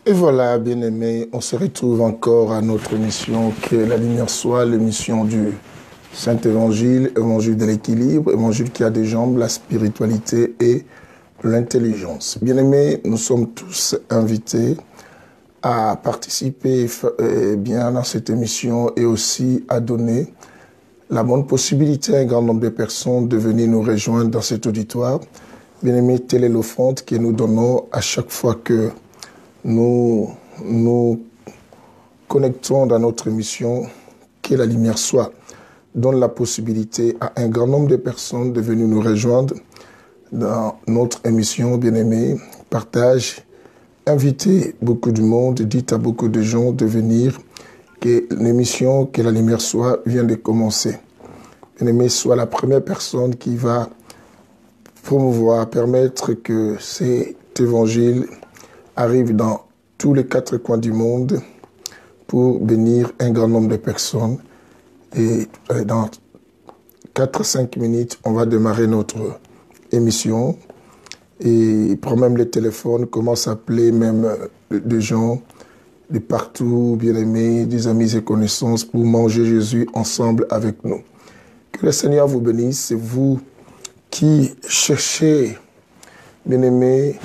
Et voilà, bien-aimés, on se retrouve encore à notre émission que la lumière soit, l'émission du Saint-Évangile, évangile de l'équilibre, évangile qui a des jambes, la spiritualité et l'intelligence. Bien-aimés, nous sommes tous invités à participer bien dans cette émission et aussi à donner la bonne possibilité à un grand nombre de personnes de venir nous rejoindre dans cet auditoire. Bien-aimés, telle est l'offrande que nous donnons à chaque fois que nous connectons dans notre émission, que la lumière soit, donne la possibilité à un grand nombre de personnes de venir nous rejoindre dans notre émission, bien-aimés. Partage, invitez beaucoup de monde, dites à beaucoup de gens de venir, que l'émission, que la lumière soit, vient de commencer. Bien-aimé, soit la première personne qui va promouvoir, permettre que cet évangile arrive dans tous les 4 coins du monde pour bénir un grand nombre de personnes. Et dans 4-5 minutes, on va démarrer notre émission. Et pour même les téléphones, commence à appeler même des gens de partout, bien-aimés, des amis et connaissances, pour manger Jésus ensemble avec nous. Que le Seigneur vous bénisse. C'est vous qui cherchez, bien-aimés,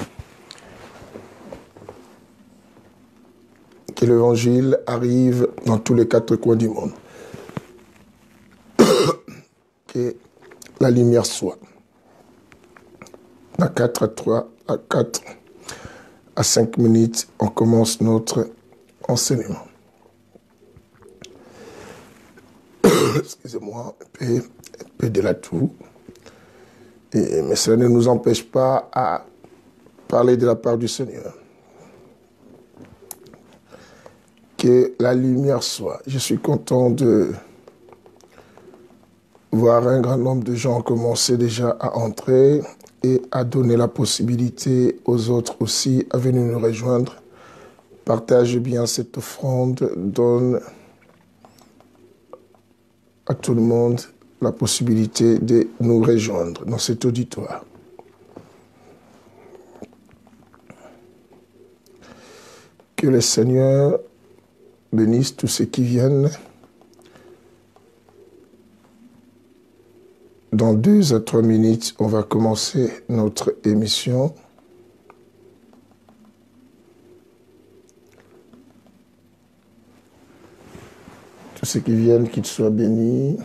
que l'évangile arrive dans tous les 4 coins du monde. Que la lumière soit. À 4 à 3, à 4 à 5 minutes, on commence notre enseignement. Excusez-moi, un peu de la toux. Mais cela ne nous empêche pas à parler de la part du Seigneur. Que la lumière soit. Je suis content de voir un grand nombre de gens commencer déjà à entrer et à donner la possibilité aux autres aussi à venir nous rejoindre. Partage bien cette offrande, donne à tout le monde la possibilité de nous rejoindre dans cet auditoire. Que le Seigneur bénisse tous ceux qui viennent. Dans 2 à 3 minutes, on va commencer notre émission. Tous ceux qui viennent, qu'ils soient bénis.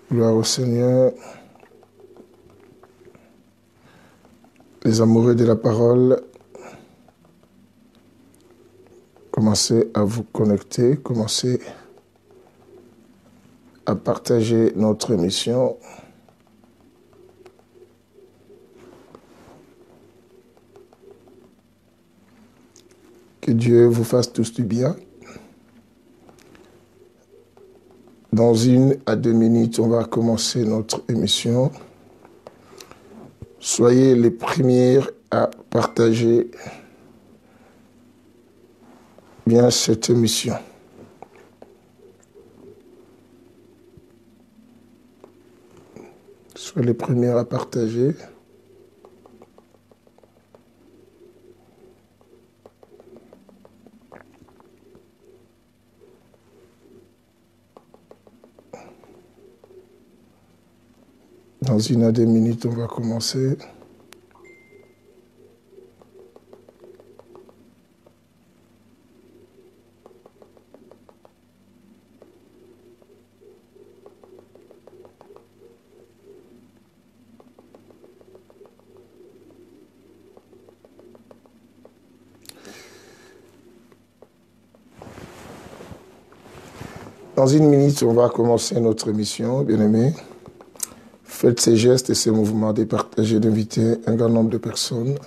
Gloire au Seigneur. Les amoureux de la parole, commencez à vous connecter, commencez à partager notre émission. Que Dieu vous fasse tous du bien. Dans 1 à 2 minutes, on va commencer notre émission. Soyez les premiers à partager bien cette émission. Soyez les premiers à partager. Dans 1 à 2 minutes, on va commencer. Dans 1 minute, on va commencer notre émission, bien-aimés. Faites ces gestes et ces mouvements de partager, d'inviter un grand nombre de personnes.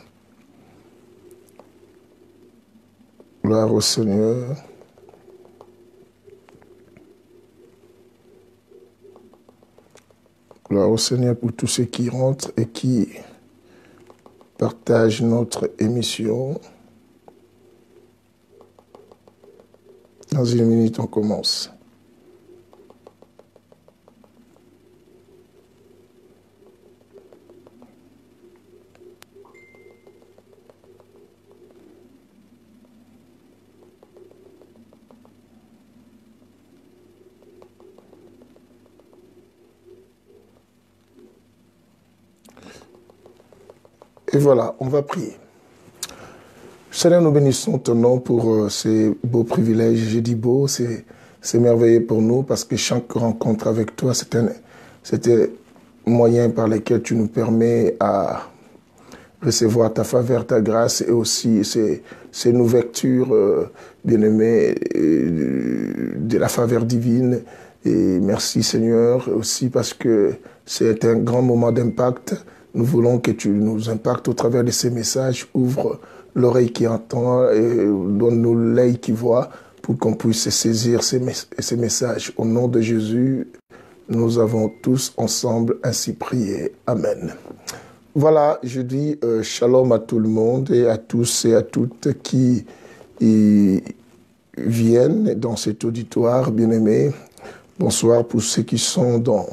Gloire au Seigneur. Gloire au Seigneur pour tous ceux qui rentrent et qui partagent notre émission. Dans 1 minute, on commence. Et voilà, on va prier. Seigneur, nous bénissons ton nom pour ces beaux privilèges. J'ai dit beau, c'est merveilleux pour nous parce que chaque rencontre avec toi, c'est un moyen par lequel tu nous permets à recevoir ta faveur, ta grâce et aussi ces nouvelles bien-aimées de la faveur divine. Et merci Seigneur aussi parce que c'est un grand moment d'impact. Nous voulons que tu nous impactes au travers de ces messages. Ouvre l'oreille qui entend et donne-nous l'œil qui voit pour qu'on puisse saisir ces messages. Au nom de Jésus, nous avons tous ensemble ainsi prié. Amen. Voilà, je dis shalom à tout le monde et à tous et à toutes qui viennent dans cet auditoire bien-aimé. Bonsoir pour ceux qui sont dans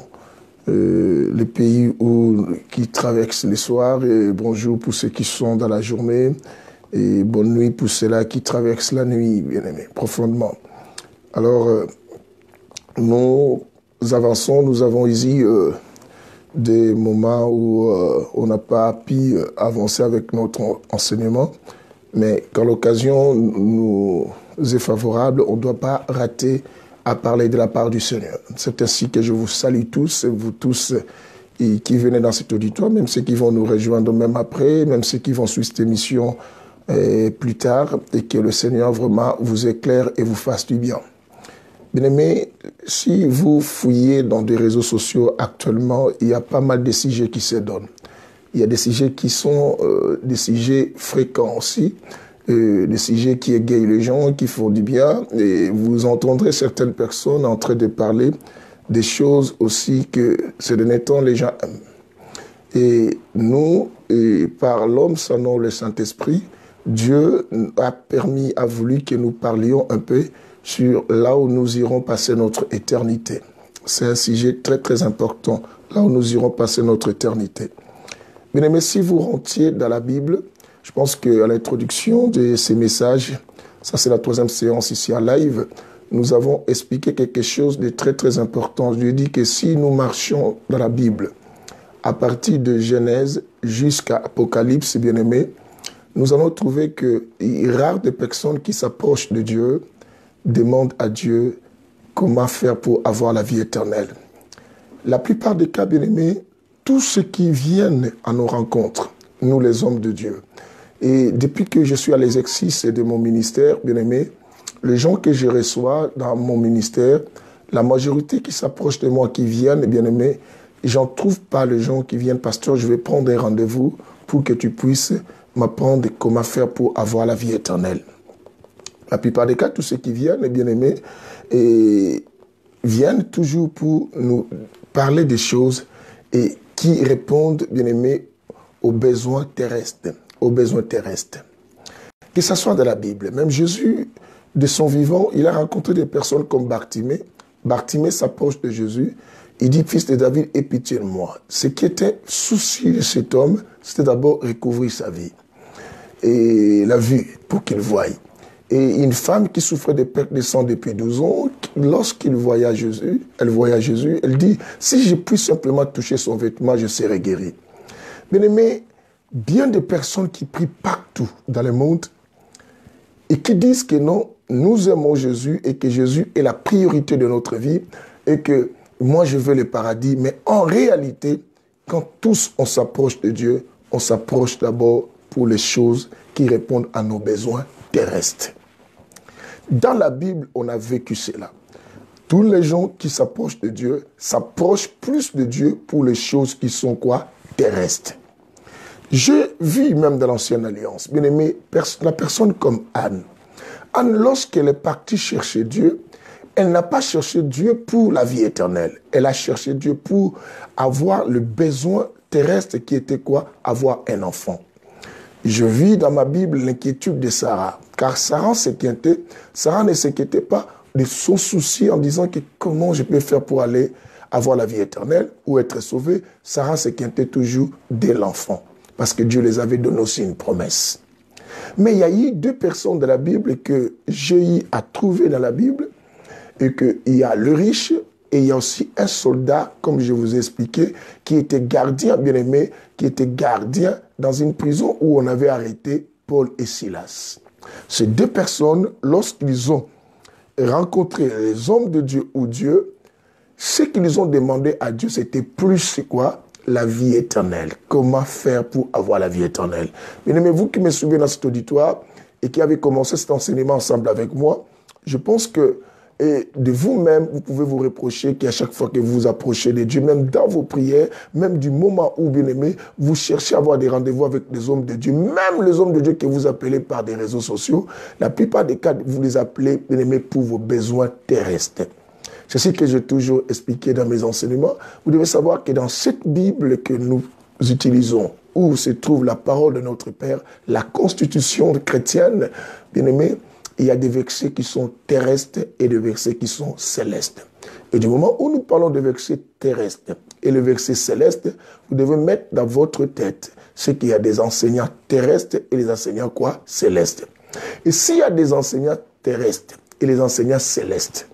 les pays qui traversent les soirs, et bonjour pour ceux qui sont dans la journée, et bonne nuit pour ceux-là qui traversent la nuit, bien-aimés, profondément. Alors, nous avançons, nous avons ici des moments où on n'a pas pu avancer avec notre enseignement, mais quand l'occasion nous est favorable, on ne doit pas rater à parler de la part du Seigneur. C'est ainsi que je vous salue tous, vous tous qui venez dans cet auditoire, même ceux qui vont nous rejoindre même après, même ceux qui vont suivre cette émission plus tard, et que le Seigneur vraiment vous éclaire et vous fasse du bien. Bien-aimés, si vous fouillez dans des réseaux sociaux actuellement, il y a pas mal de sujets qui se donnent. Il y a des sujets qui sont des sujets fréquents aussi, des sujets qui égayent les gens, qui font du bien, et vous entendrez certaines personnes en train de parler des choses aussi que ces derniers temps les gens aiment. Et nous, par l'homme, son nom, le Saint-Esprit, Dieu a voulu que nous parlions un peu sur là où nous irons passer notre éternité. C'est un sujet très très important, là où nous irons passer notre éternité. Bien aimé, si vous rentiez dans la Bible, je pense qu'à l'introduction de ces messages, ça c'est la 3e séance ici en live, nous avons expliqué quelque chose de très très important. Je dis que si nous marchions dans la Bible, à partir de Genèse jusqu'à Apocalypse, bien aimé, nous allons trouver que rare de personnes qui s'approchent de Dieu demandent à Dieu comment faire pour avoir la vie éternelle. La plupart des cas, bien aimés, tous ceux qui viennent à nos rencontres, nous les hommes de Dieu, et depuis que je suis à l'exercice de mon ministère, bien aimé, les gens que je reçois dans mon ministère, la majorité qui s'approchent de moi, qui viennent, bien aimé, j'en trouve pas les gens qui viennent, pasteur, je vais prendre un rendez-vous pour que tu puisses m'apprendre comment faire pour avoir la vie éternelle. La plupart des cas, tous ceux qui viennent, bien aimés, viennent toujours pour nous parler des choses et qui répondent, bien aimés, aux besoins terrestres. Que ce soit dans la Bible. Même Jésus, de son vivant, il a rencontré des personnes comme Bartimée. Bartimée s'approche de Jésus. Il dit, fils de David, aie pitié de moi. Ce qui était souci de cet homme, c'était d'abord recouvrir sa vie. Et la vue, pour qu'il voie. Et une femme qui souffrait de perte de sang depuis 12 ans, lorsqu'il voyait Jésus, elle dit, si je puis simplement toucher son vêtement, je serai guéri. Bien aimé, bien des personnes qui prient partout dans le monde et qui disent que non, nous aimons Jésus et que Jésus est la priorité de notre vie et que moi je veux le paradis. Mais en réalité, quand tous on s'approche de Dieu, on s'approche d'abord pour les choses qui répondent à nos besoins terrestres. Dans la Bible, on a vécu cela. Tous les gens qui s'approchent de Dieu s'approchent plus de Dieu pour les choses qui sont quoi? Terrestres. Je vis même dans l'Ancienne Alliance, bien aimé, la personne comme Anne. Anne, lorsqu'elle est partie chercher Dieu, elle n'a pas cherché Dieu pour la vie éternelle. Elle a cherché Dieu pour avoir le besoin terrestre qui était quoi? Avoir un enfant. Je vis dans ma Bible l'inquiétude de Sarah. Car Sarah s'inquiétait. Sarah ne s'inquiétait pas de son souci en disant que comment je peux faire pour aller avoir la vie éternelle ou être sauvé. Sarah s'inquiétait toujours de l'enfant. Parce que Dieu les avait donné aussi une promesse. Mais il y a eu deux personnes de la Bible que j'ai eu à trouver dans la Bible. Et qu'il y a le riche et il y a aussi un soldat, comme je vous ai expliqué, qui était gardien, bien aimé, qui était gardien dans une prison où on avait arrêté Paul et Silas. Ces deux personnes, lorsqu'ils ont rencontré les hommes de Dieu ou Dieu, ce qu'ils ont demandé à Dieu, c'était plus, c'est quoi? La vie éternelle. Comment faire pour avoir la vie éternelle? Bien aimé, vous qui me suivez dans cet auditoire et qui avez commencé cet enseignement ensemble avec moi, je pense que et de vous-même, vous pouvez vous reprocher qu'à chaque fois que vous vous approchez de Dieu, même dans vos prières, même du moment où, bien aimé, vous cherchez à avoir des rendez-vous avec les hommes de Dieu, même les hommes de Dieu que vous appelez par des réseaux sociaux, la plupart des cas, vous les appelez, bien aimé, pour vos besoins terrestres. C'est ce que j'ai toujours expliqué dans mes enseignements. Vous devez savoir que dans cette Bible que nous utilisons, où se trouve la parole de notre Père, la constitution chrétienne, bien aimé, il y a des versets qui sont terrestres et des versets qui sont célestes. Et du moment où nous parlons de versets terrestres et le verset céleste, vous devez mettre dans votre tête ce qu'il y a des enseignants terrestres et les enseignants quoi? Célestes. Et s'il y a des enseignants terrestres et les enseignants célestes,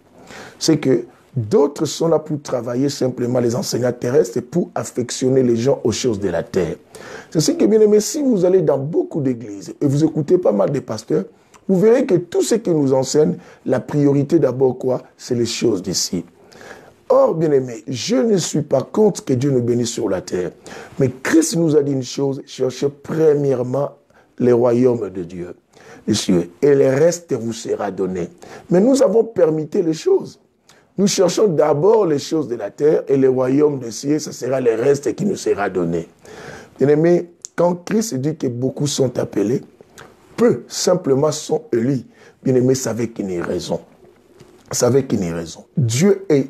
c'est que d'autres sont là pour travailler simplement les enseignants terrestres et pour affectionner les gens aux choses de la terre. C'est ce que, bien aimé, si vous allez dans beaucoup d'églises et vous écoutez pas mal de pasteurs, vous verrez que tout ce qui nous enseigne, la priorité d'abord quoi? C'est les choses d'ici. Or, bien aimé, je ne suis pas contre que Dieu nous bénisse sur la terre. Mais Christ nous a dit une chose, cherchez premièrement les royaumes de Dieu. Monsieur, et le reste vous sera donné. Mais nous avons permité les choses. Nous cherchons d'abord les choses de la terre et les royaumes de cieux, ce sera le reste qui nous sera donné. Bien aimé, quand Christ dit que beaucoup sont appelés, peu simplement sont élus. Bien aimé, savez qu'il n'y a raison. Savez qu'il n'y a raison. Dieu est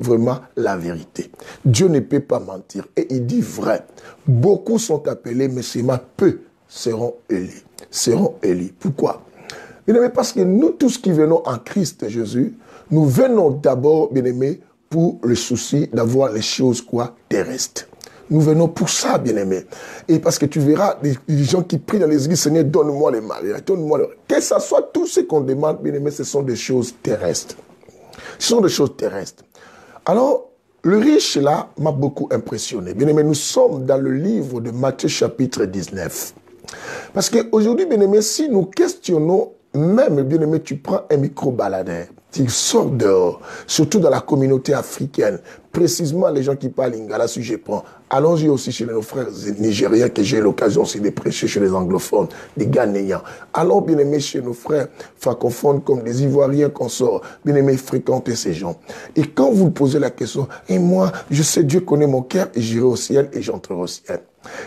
vraiment la vérité. Dieu ne peut pas mentir. Et il dit vrai. Beaucoup sont appelés, mais seulement peu seront élus. Seront élus. Pourquoi? Bien aimé, parce que nous tous qui venons en Christ Jésus, nous venons d'abord, bien aimé, pour le souci d'avoir les choses quoi? Terrestres. Nous venons pour ça, bien-aimé. Et parce que tu verras des gens qui prient dans les églises, Seigneur, donne-moi le mariage, donne-moi le... Que ce soit tout ce qu'on demande, bien-aimé, ce sont des choses terrestres. Ce sont des choses terrestres. Alors, le riche, là, m'a beaucoup impressionné. Bien-aimé, nous sommes dans le livre de Matthieu, chapitre 19. Parce qu'aujourd'hui, bien-aimé, si nous questionnons, même, bien-aimé, tu prends un micro-baladeur, tu sors dehors, surtout dans la communauté africaine, précisément les gens qui parlent lingala, si je prends. Allons-y aussi chez nos frères nigériens, que j'ai l'occasion aussi de prêcher chez les anglophones, des Ghanéens. Allons, bien-aimés, chez nos frères francophones, comme des Ivoiriens qu'on sort, bien-aimés, fréquenter ces gens. Et quand vous posez la question, et moi, je sais, Dieu connaît mon cœur, et j'irai au ciel, et j'entrerai au ciel.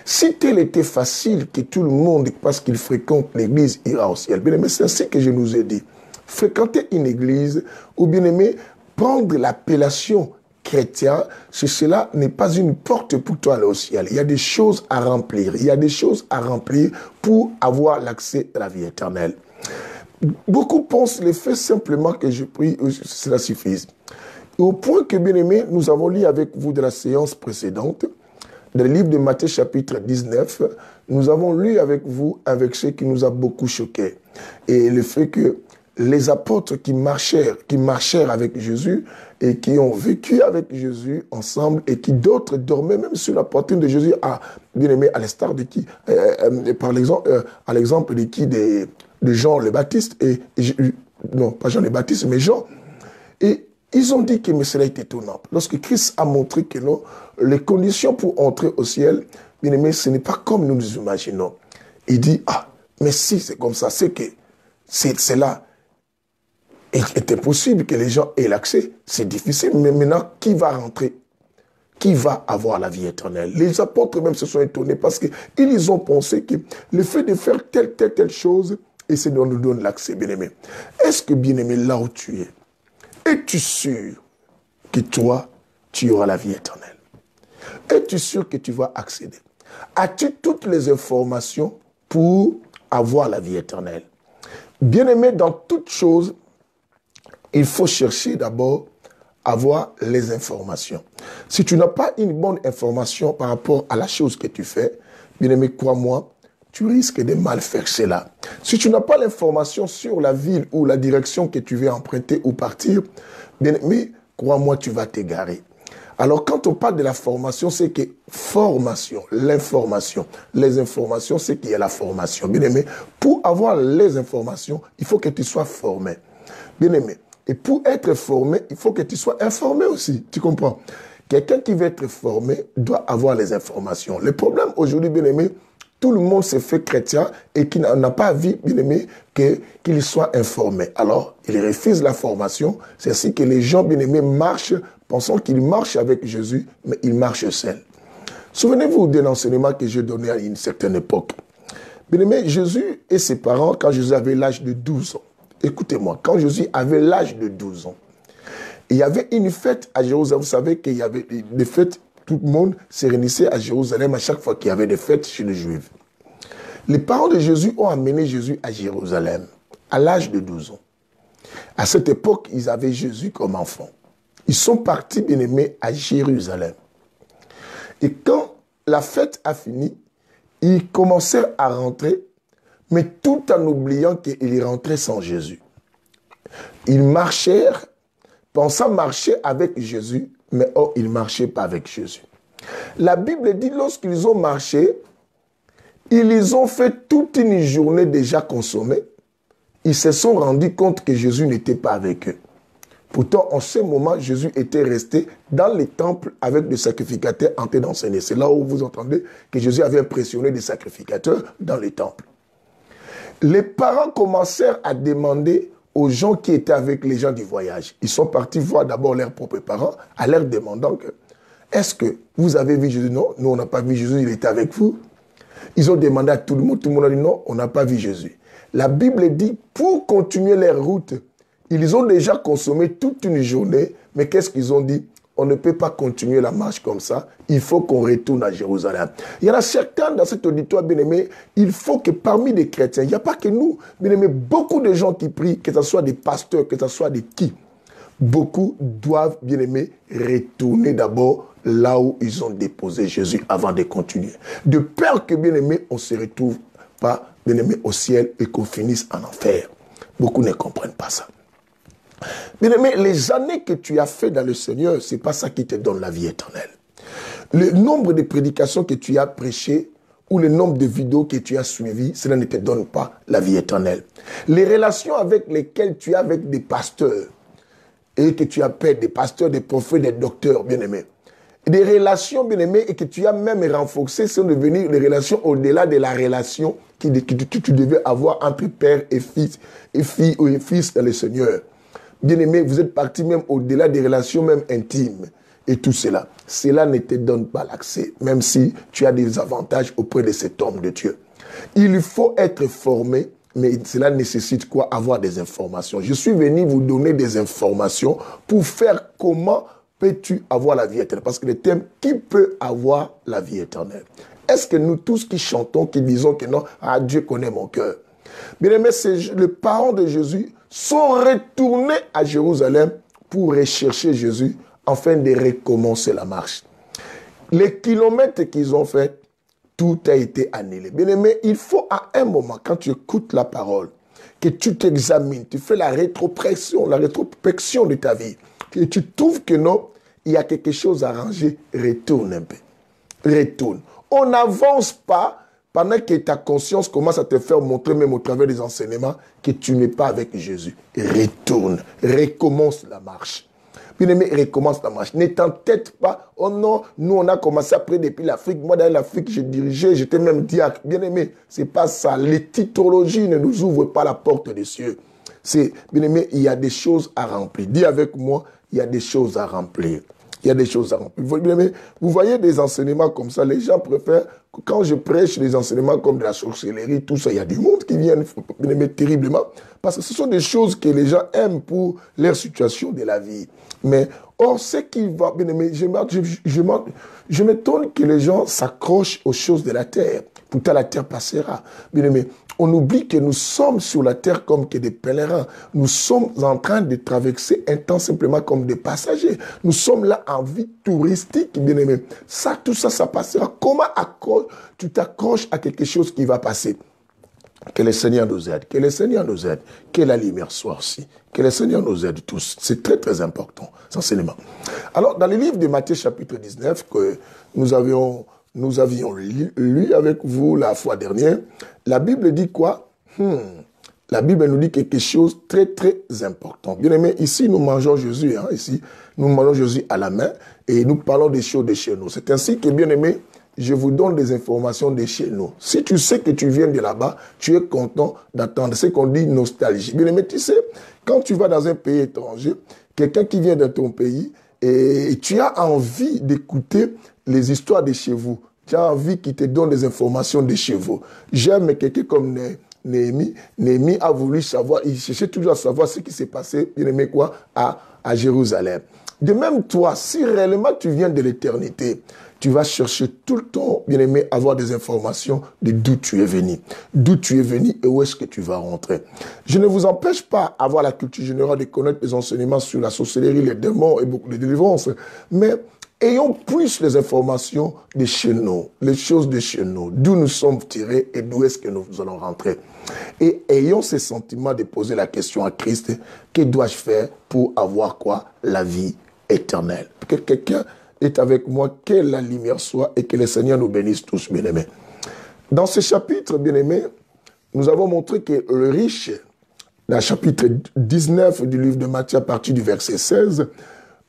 Si tel était facile que tout le monde, parce qu'il fréquente l'église, ira au ciel, bien-aimé, c'est ainsi que je nous ai dit. Fréquenter une église, ou bien-aimé, prendre l'appellation chrétien, cela n'est pas une porte pour toi aller au ciel. Il y a des choses à remplir. Il y a des choses à remplir pour avoir l'accès à la vie éternelle. Beaucoup pensent le fait simplement que je prie, cela suffit. Au point que, bien aimé, nous avons lu avec vous de la séance précédente, dans le livre de Matthieu chapitre 19, nous avons lu avec vous un verset qui nous a beaucoup choqué. Et le fait que les apôtres qui marchèrent avec Jésus et qui ont vécu avec Jésus ensemble et qui d'autres dormaient même sur la poitrine de Jésus, bien aimé, à l'instar de qui, par exemple, à l'exemple de qui, de Jean le Baptiste, non, pas Jean le Baptiste, mais Jean. Et ils ont dit que mais cela est étonnant. Lorsque Christ a montré que non, les conditions pour entrer au ciel, bien aimé, ce n'est pas comme nous nous imaginons. Il dit, mais si c'est comme ça, c'est que c'est là. Il est impossible que les gens aient l'accès. C'est difficile. Mais maintenant, qui va rentrer? Qui va avoir la vie éternelle? Les apôtres même se sont étonnés parce qu'ils ont pensé que le fait de faire telle chose, et c'est de nous donner l'accès, bien-aimé. Est-ce que, bien-aimé, là où tu es-tu sûr que toi, tu auras la vie éternelle? Es-tu sûr que tu vas accéder? As-tu toutes les informations pour avoir la vie éternelle? Bien-aimé, dans toute chose, il faut chercher d'abord à avoir les informations. Si tu n'as pas une bonne information par rapport à la chose que tu fais, bien-aimé, crois-moi, tu risques de mal faire cela. Si tu n'as pas l'information sur la ville ou la direction que tu veux emprunter ou partir, bien-aimé, crois-moi, tu vas t'égarer. Alors, quand on parle de la formation, c'est que formation, l'information, les informations, c'est qu'il y a la formation. Bien-aimé, pour avoir les informations, il faut que tu sois formé. Bien-aimé, et pour être formé, il faut que tu sois informé aussi. Tu comprends? Quelqu'un qui veut être formé doit avoir les informations. Le problème aujourd'hui, bien-aimé, tout le monde se fait chrétien et qui n'a pas envie, bien-aimé, qu'il soit informé. Alors, il refuse la formation. C'est ainsi que les gens, bien-aimés, marchent, pensant qu'ils marchent avec Jésus, mais ils marchent seuls. Souvenez-vous de l'enseignement que j'ai donné à une certaine époque. Bien-aimé, Jésus et ses parents, quand Jésus avait l'âge de 12 ans, écoutez-moi, quand Jésus avait l'âge de 12 ans, il y avait une fête à Jérusalem. Vous savez qu'il y avait des fêtes, tout le monde se réunissait à Jérusalem à chaque fois qu'il y avait des fêtes chez les Juifs. Les parents de Jésus ont amené Jésus à Jérusalem à l'âge de 12 ans. À cette époque, ils avaient Jésus comme enfant. Ils sont partis, bien-aimés, à Jérusalem. Et quand la fête a fini, ils commencèrent à rentrer, mais tout en oubliant qu'ils rentraient sans Jésus. Ils marchèrent, pensant marcher avec Jésus, mais oh, ils ne marchaient pas avec Jésus. La Bible dit, lorsqu'ils ont marché, ils ont fait toute une journée déjà consommée. Ils se sont rendus compte que Jésus n'était pas avec eux. Pourtant, en ce moment, Jésus était resté dans les temples avec des sacrificateurs en train d'enseigner. C'est là où vous entendez que Jésus avait impressionné des sacrificateurs dans les temples. Les parents commencèrent à demander aux gens qui étaient avec les gens du voyage. Ils sont partis voir d'abord leurs propres parents, à leur demandant que, est-ce que vous avez vu Jésus? Non, nous on n'a pas vu Jésus, il était avec vous. Ils ont demandé à tout le monde a dit non, on n'a pas vu Jésus. La Bible dit, pour continuer leur route, ils ont déjà consommé toute une journée, mais qu'est-ce qu'ils ont dit? On ne peut pas continuer la marche comme ça, il faut qu'on retourne à Jérusalem. Il y en a certains dans cet auditoire, bien-aimé, il faut que parmi les chrétiens, il n'y a pas que nous, bien-aimé, beaucoup de gens qui prient, que ce soit des pasteurs, que ce soit des qui, beaucoup doivent, bien-aimé, retourner d'abord là où ils ont déposé Jésus avant de continuer. De peur que, bien-aimé, on ne se retrouve pas, bien-aimé, au ciel et qu'on finisse en enfer. Beaucoup ne comprennent pas ça. Bien-aimé, les années que tu as fait dans le Seigneur, ce n'est pas ça qui te donne la vie éternelle. Le nombre de prédications que tu as prêchées ou le nombre de vidéos que tu as suivies, cela ne te donne pas la vie éternelle. Les relations avec lesquelles tu as avec des pasteurs et que tu appelles des pasteurs, des prophètes, des docteurs, bien-aimés, des relations, bien-aimés, et que tu as même renforcées sont devenues des relations au-delà de la relation que tu devais avoir entre père et fils, et fille ou fils dans le Seigneur. Bien-aimé, vous êtes partis même au-delà des relations même intimes. Et tout cela, cela ne te donne pas l'accès, même si tu as des avantages auprès de cet homme de Dieu. Il faut être formé, mais cela nécessite quoi? Avoir des informations. Je suis venu vous donner des informations pour faire comment peux-tu avoir la vie éternelle. Parce que le thème, qui peut avoir la vie éternelle? Est-ce que nous tous qui chantons, qui disons que non, ah, Dieu connaît mon cœur. Bien-aimé, les parents de Jésus sont retournés à Jérusalem pour rechercher Jésus afin de recommencer la marche. Les kilomètres qu'ils ont fait, tout a été annulé. Bien-aimé, il faut à un moment, quand tu écoutes la parole, que tu t'examines, tu fais la rétrospection de ta vie, et tu trouves que non, il y a quelque chose à ranger, retourne un peu. Retourne. On n'avance pas pendant que ta conscience commence à te faire montrer, même au travers des enseignements, que tu n'es pas avec Jésus. Retourne, recommence la marche. Bien-aimé, recommence la marche. Ne t'entête pas, oh non, nous on a commencé après depuis l'Afrique. Moi dans l'Afrique, j'ai dirigé, j'étais même diacre. Bien-aimé, c'est pas ça. Les titrologies ne nous ouvrent pas la porte des cieux. Bien-aimé, il y a des choses à remplir. Dis avec moi, il y a des choses à remplir. Il y a des choses à remplir. Vous voyez des enseignements comme ça, les gens préfèrent, quand je prêche des enseignements comme de la sorcellerie, tout ça, il y a du monde qui vient m'aimer terriblement, parce que ce sont des choses que les gens aiment pour leur situation de la vie. Mais Or, ce qui va, bien aimé, je m'étonne que les gens s'accrochent aux choses de la terre. Pourtant, la terre passera. Bien aimé, on oublie que nous sommes sur la terre comme que des pèlerins. Nous sommes en train de traverser un temps simplement comme des passagers. Nous sommes là en vie touristique, bien aimé. Ça, tout ça, ça passera. Comment tu t'accroches à quelque chose qui va passer? Que le Seigneur nous aide, que le Seigneur nous aide, que la lumière soit aussi, que le Seigneur nous aide tous. C'est très, très important, cet enseignement. Alors, dans le livre de Matthieu chapitre 19, que nous avions lu avec vous la fois dernière, la Bible dit quoi? La Bible nous dit quelque chose de très, très important. Bien aimé, ici, nous mangeons Jésus, ici, nous mangeons Jésus à la main et nous parlons des choses de chez nous. C'est ainsi que, bien aimé, je vous donne des informations de chez nous. Si tu sais que tu viens de là-bas, tu es content d'attendre. C'est qu'on dit nostalgie. Bien aimé, tu sais, quand tu vas dans un pays étranger, quelqu'un qui vient de ton pays, et tu as envie d'écouter les histoires de chez vous. Tu as envie qu'il te donne des informations de chez vous. J'aime quelqu'un comme Néhémie. Néhémie a voulu savoir, il cherchait toujours à savoir ce qui s'est passé, bien aimé quoi, à Jérusalem. De même, toi, si réellement tu viens de l'éternité, tu vas chercher tout le temps, bien aimé, avoir des informations de d'où tu es venu. D'où tu es venu et où est-ce que tu vas rentrer. Je ne vous empêche pas d'avoir la culture générale de connaître les enseignements sur la sorcellerie, les démons et beaucoup de délivrances. Mais ayons plus les informations de chez nous, les choses de chez nous, d'où nous sommes tirés et d'où est-ce que nous allons rentrer. Et ayons ce sentiment de poser la question à Christ, que dois-je faire pour avoir quoi? La vie éternelle. Que quelqu'un est avec moi, que la lumière soit et que le Seigneur nous bénisse tous, bien-aimés. Dans ce chapitre, bien-aimés, nous avons montré que le riche, dans le chapitre 19 du livre de Matthieu, à partir du verset 16,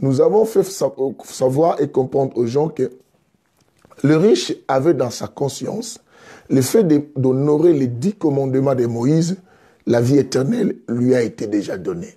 nous avons fait savoir et comprendre aux gens que le riche avait dans sa conscience le fait d'honorer les 10 commandements de Moïse, la vie éternelle lui a été déjà donnée.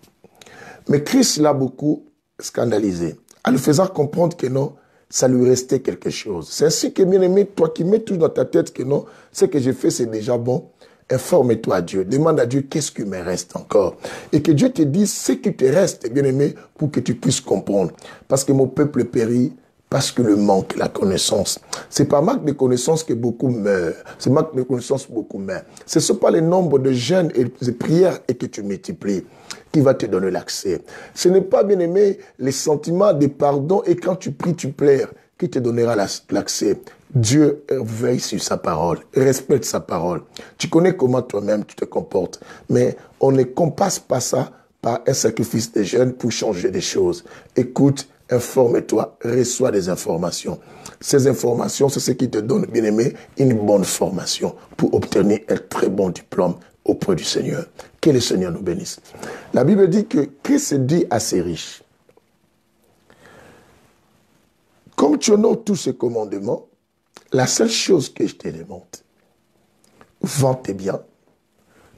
Mais Christ l'a beaucoup scandalisé, en lui faisant comprendre que non, ça lui restait quelque chose. C'est ainsi que, bien aimé, toi qui mets tout dans ta tête que non, ce que j'ai fait, c'est déjà bon, informe-toi à Dieu. Demande à Dieu qu'est-ce qui me reste encore. Et que Dieu te dise ce qui te reste, bien aimé, pour que tu puisses comprendre. Parce que mon peuple périt parce que le manque, la connaissance. C'est par manque de connaissance que beaucoup meurent. C'est manque de connaissance que beaucoup meurent. Ce ne sont pas le nombre de jeûnes et de prières et que tu multiplies qui va te donner l'accès. Ce n'est pas, bien aimé, les sentiments de pardon et quand tu pries, tu pleures qui te donnera l'accès. Dieu veille sur sa parole, respecte sa parole. Tu connais comment toi-même tu te comportes, mais on ne compasse pas ça par un sacrifice de jeûne pour changer des choses. Écoute, informe-toi, reçois des informations. Ces informations, c'est ce qui te donne, bien aimé, une bonne formation pour obtenir un très bon diplôme auprès du Seigneur. Que le Seigneur nous bénisse. La Bible dit que Christ dit à ces riches, comme tu honores tous ces commandements, la seule chose que je te demande, vends tes biens,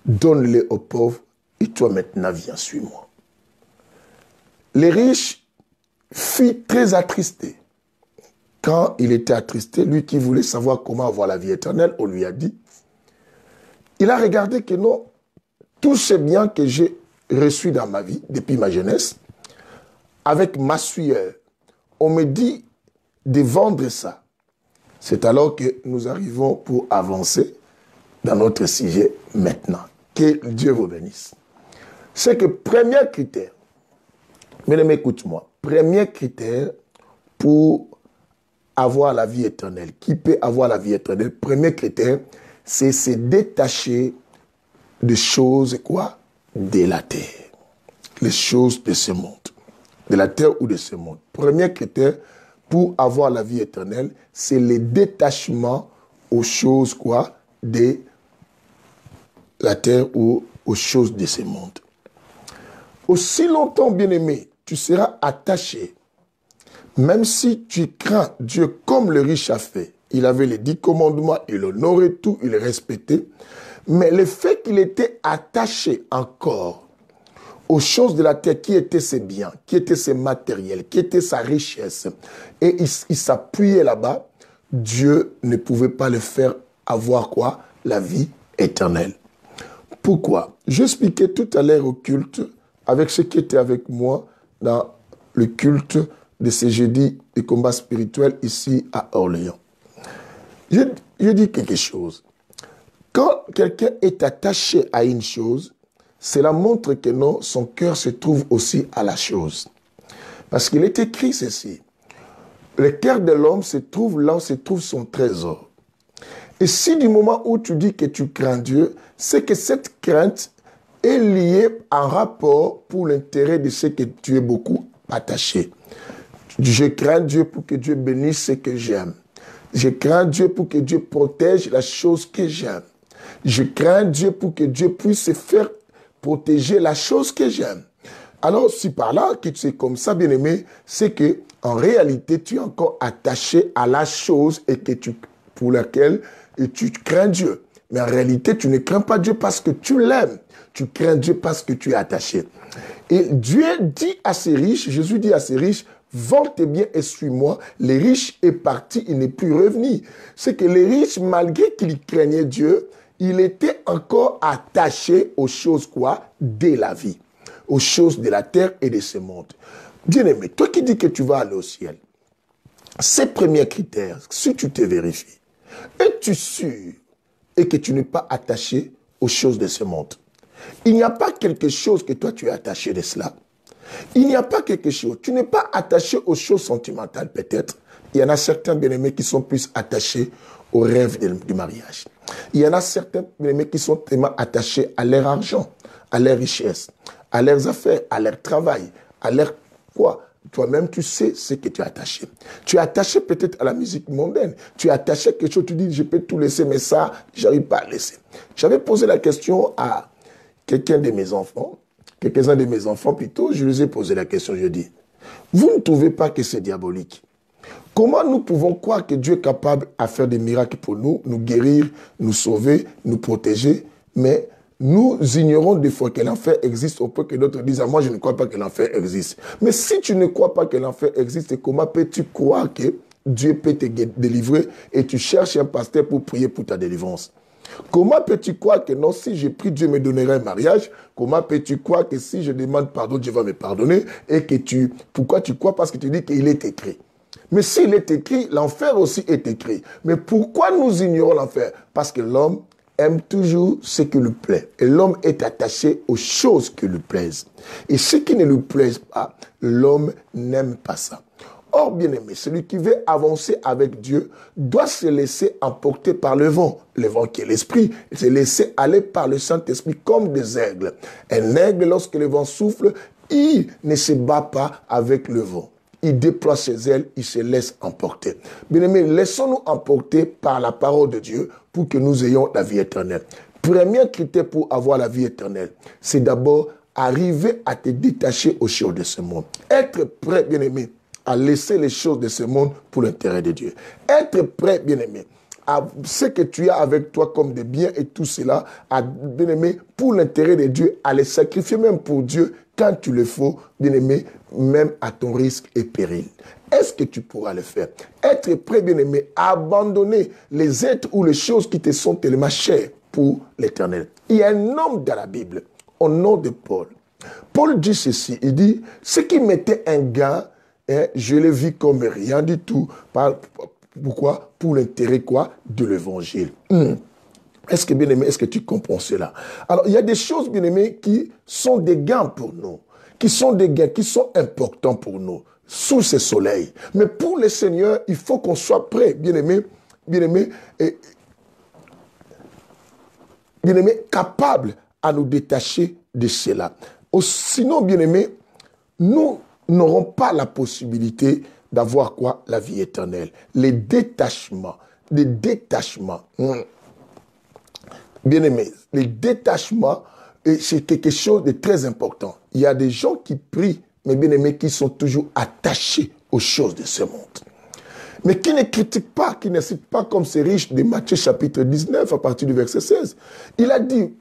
donne-les aux pauvres, et toi maintenant viens, suis-moi. Les riches furent très attristés. Quand il était attristé, lui qui voulait savoir comment avoir la vie éternelle, on lui a dit, il a regardé que non, tous ces biens que j'ai reçus dans ma vie, depuis ma jeunesse, avec ma sueur, on me dit de vendre ça. C'est alors que nous arrivons pour avancer dans notre sujet maintenant. Que Dieu vous bénisse. C'est que premier critère, mais écoute-moi, premier critère pour avoir la vie éternelle, qui peut avoir la vie éternelle, premier critère, c'est se détacher des choses, quoi? De la terre. Les choses de ce monde. De la terre ou de ce monde. Premier critère pour avoir la vie éternelle, c'est le détachement aux choses, quoi? De la terre ou aux choses de ce monde. Aussi longtemps, bien-aimé, tu seras attaché, même si tu crains Dieu comme le riche a fait. Il avait les 10 commandements, il honorait tout, il respectait. Mais le fait qu'il était attaché encore aux choses de la terre, qui étaient ses biens, qui étaient ses matériels, qui était sa richesse, et il s'appuyait là-bas, Dieu ne pouvait pas le faire avoir quoi? La vie éternelle. Pourquoi? J'expliquais tout à l'heure au culte, avec ceux qui étaient avec moi dans le culte de ce jeudi de combat spirituel ici à Orléans. Je dis quelque chose. Quand quelqu'un est attaché à une chose, cela montre que non, son cœur se trouve aussi à la chose. Parce qu'il est écrit ceci. Le cœur de l'homme se trouve là où se trouve son trésor. Et si du moment où tu dis que tu crains Dieu, c'est que cette crainte est liée en rapport pour l'intérêt de ce que tu es beaucoup attaché. Je crains Dieu pour que Dieu bénisse ce que j'aime. Je crains Dieu pour que Dieu protège la chose que j'aime. Je crains Dieu pour que Dieu puisse faire protéger la chose que j'aime. Alors, si par là que tu es comme ça, bien-aimé, c'est que en réalité, tu es encore attaché à la chose et que pour laquelle tu crains Dieu. Mais en réalité, tu ne crains pas Dieu parce que tu l'aimes. Tu crains Dieu parce que tu es attaché. Et Dieu dit à ces riches, Jésus dit à ces riches, vends tes biens et suis-moi. Les riches est parti, il n'est plus revenu. C'est que les riches, malgré qu'ils craignaient Dieu, il était encore attaché aux choses quoi? De la vie, aux choses de la terre et de ce monde. Bien-aimé, toi qui dis que tu vas aller au ciel, ces premiers critères, si tu te vérifies, es-tu sûr et que tu n'es pas attaché aux choses de ce monde? Il n'y a pas quelque chose que toi tu es attaché de cela. Il n'y a pas quelque chose. Tu n'es pas attaché aux choses sentimentales peut-être. Il y en a certains bien-aimés qui sont plus attachés au rêve du mariage. Il y en a certains bien-aimés qui sont tellement attachés à leur argent, à leur richesse, à leurs affaires, à leur travail, à leur quoi. Toi-même, tu sais ce que tu es attaché. Tu es attaché peut-être à la musique mondaine. Tu es attaché à quelque chose, tu dis, je peux tout laisser, mais ça, j'arrive pas à laisser. J'avais posé la question à quelqu'un de mes enfants, quelques-uns de mes enfants plutôt, je les ai posé la question, je dis, vous ne trouvez pas que c'est diabolique? Comment nous pouvons croire que Dieu est capable de faire des miracles pour nous, nous guérir, nous sauver, nous protéger, mais nous ignorons des fois que l'enfer existe au point que d'autres disent, ah, moi je ne crois pas que l'enfer existe. Mais si tu ne crois pas que l'enfer existe, comment peux-tu croire que Dieu peut te délivrer et tu cherches un pasteur pour prier pour ta délivrance? Comment peux-tu croire que non, si je prie, Dieu me donnerait un mariage? Comment peux-tu croire que si je demande pardon, Dieu va me pardonner? Et que pourquoi tu crois? Parce que tu dis qu'il est écrit. Mais s'il est écrit, l'enfer aussi est écrit. Mais pourquoi nous ignorons l'enfer? Parce que l'homme aime toujours ce qui lui plaît. Et l'homme est attaché aux choses qui lui plaisent. Et ce qui ne lui plaise pas, l'homme n'aime pas ça. Or, bien-aimé, celui qui veut avancer avec Dieu doit se laisser emporter par le vent qui est l'esprit, se laisser aller par le Saint-Esprit comme des aigles. Un aigle, lorsque le vent souffle, il ne se bat pas avec le vent. Il déploie ses ailes, il se laisse emporter. Bien-aimé, laissons-nous emporter par la parole de Dieu pour que nous ayons la vie éternelle. Premier critère pour avoir la vie éternelle, c'est d'abord arriver à te détacher aux choses de ce monde. Être prêt, bien-aimé, à laisser les choses de ce monde pour l'intérêt de Dieu. Être prêt, bien-aimé, à ce que tu as avec toi comme des biens et tout cela, à, bien-aimé, pour l'intérêt de Dieu, à les sacrifier même pour Dieu quand tu le faut, bien-aimé, même à ton risque et péril. Est-ce que tu pourras le faire? Être prêt, bien-aimé, à abandonner les êtres ou les choses qui te sont tellement chères pour l'éternel. Il y a un homme dans la Bible, au nom de Paul. Paul dit ceci, il dit, ce qui mettait un gain, je l'ai vu comme rien du tout. Pourquoi? Pour l'intérêt quoi? De l'évangile. Est-ce que, bien-aimé, est-ce que tu comprends cela? Alors, il y a des choses, bien-aimé, qui sont des gains pour nous, qui sont des gains, qui sont importants pour nous, sous ce soleil. Mais pour le Seigneur, il faut qu'on soit prêt, bien-aimé, bien-aimé, bien-aimé, capable à nous détacher de cela. Sinon, bien-aimé, nous n'aurons pas la possibilité d'avoir quoi? La vie éternelle. Les détachements. Bien-aimés, les détachements, c'est quelque chose de très important. Il y a des gens qui prient, mais bien-aimés, qui sont toujours attachés aux choses de ce monde. Mais qui ne critiquent pas, qui ne citent pas comme ces riches de Matthieu chapitre 19 à partir du verset 16. Il a dit,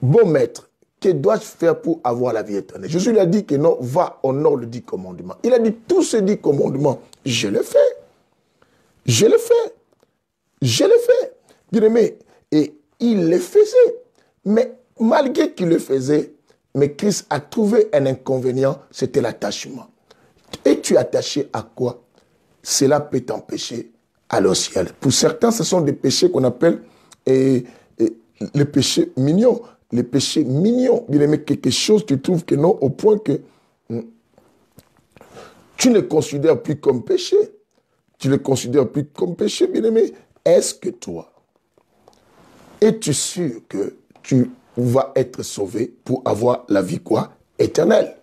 bon maître, que dois-je faire pour avoir la vie éternelle? Jésus lui a dit que non, va, honore le 10 commandements. Il a dit, tous ces 10 commandements, je le fais. Je le fais. Je le fais. Bien-aimé, et il le faisait. Mais malgré qu'il le faisait, mais Christ a trouvé un inconvénient, c'était l'attachement. tu es attaché à quoi, cela peut t'empêcher aller au ciel. Pour certains, ce sont des péchés qu'on appelle les péchés mignons. Les péchés mignons. Bien aimé, quelque chose, tu trouves que non, au point que tu ne considères plus comme péché. Tu ne considères plus comme péché, bien aimé. Est-ce que toi, es-tu sûr que tu vas être sauvé pour avoir la vie quoi? Éternelle.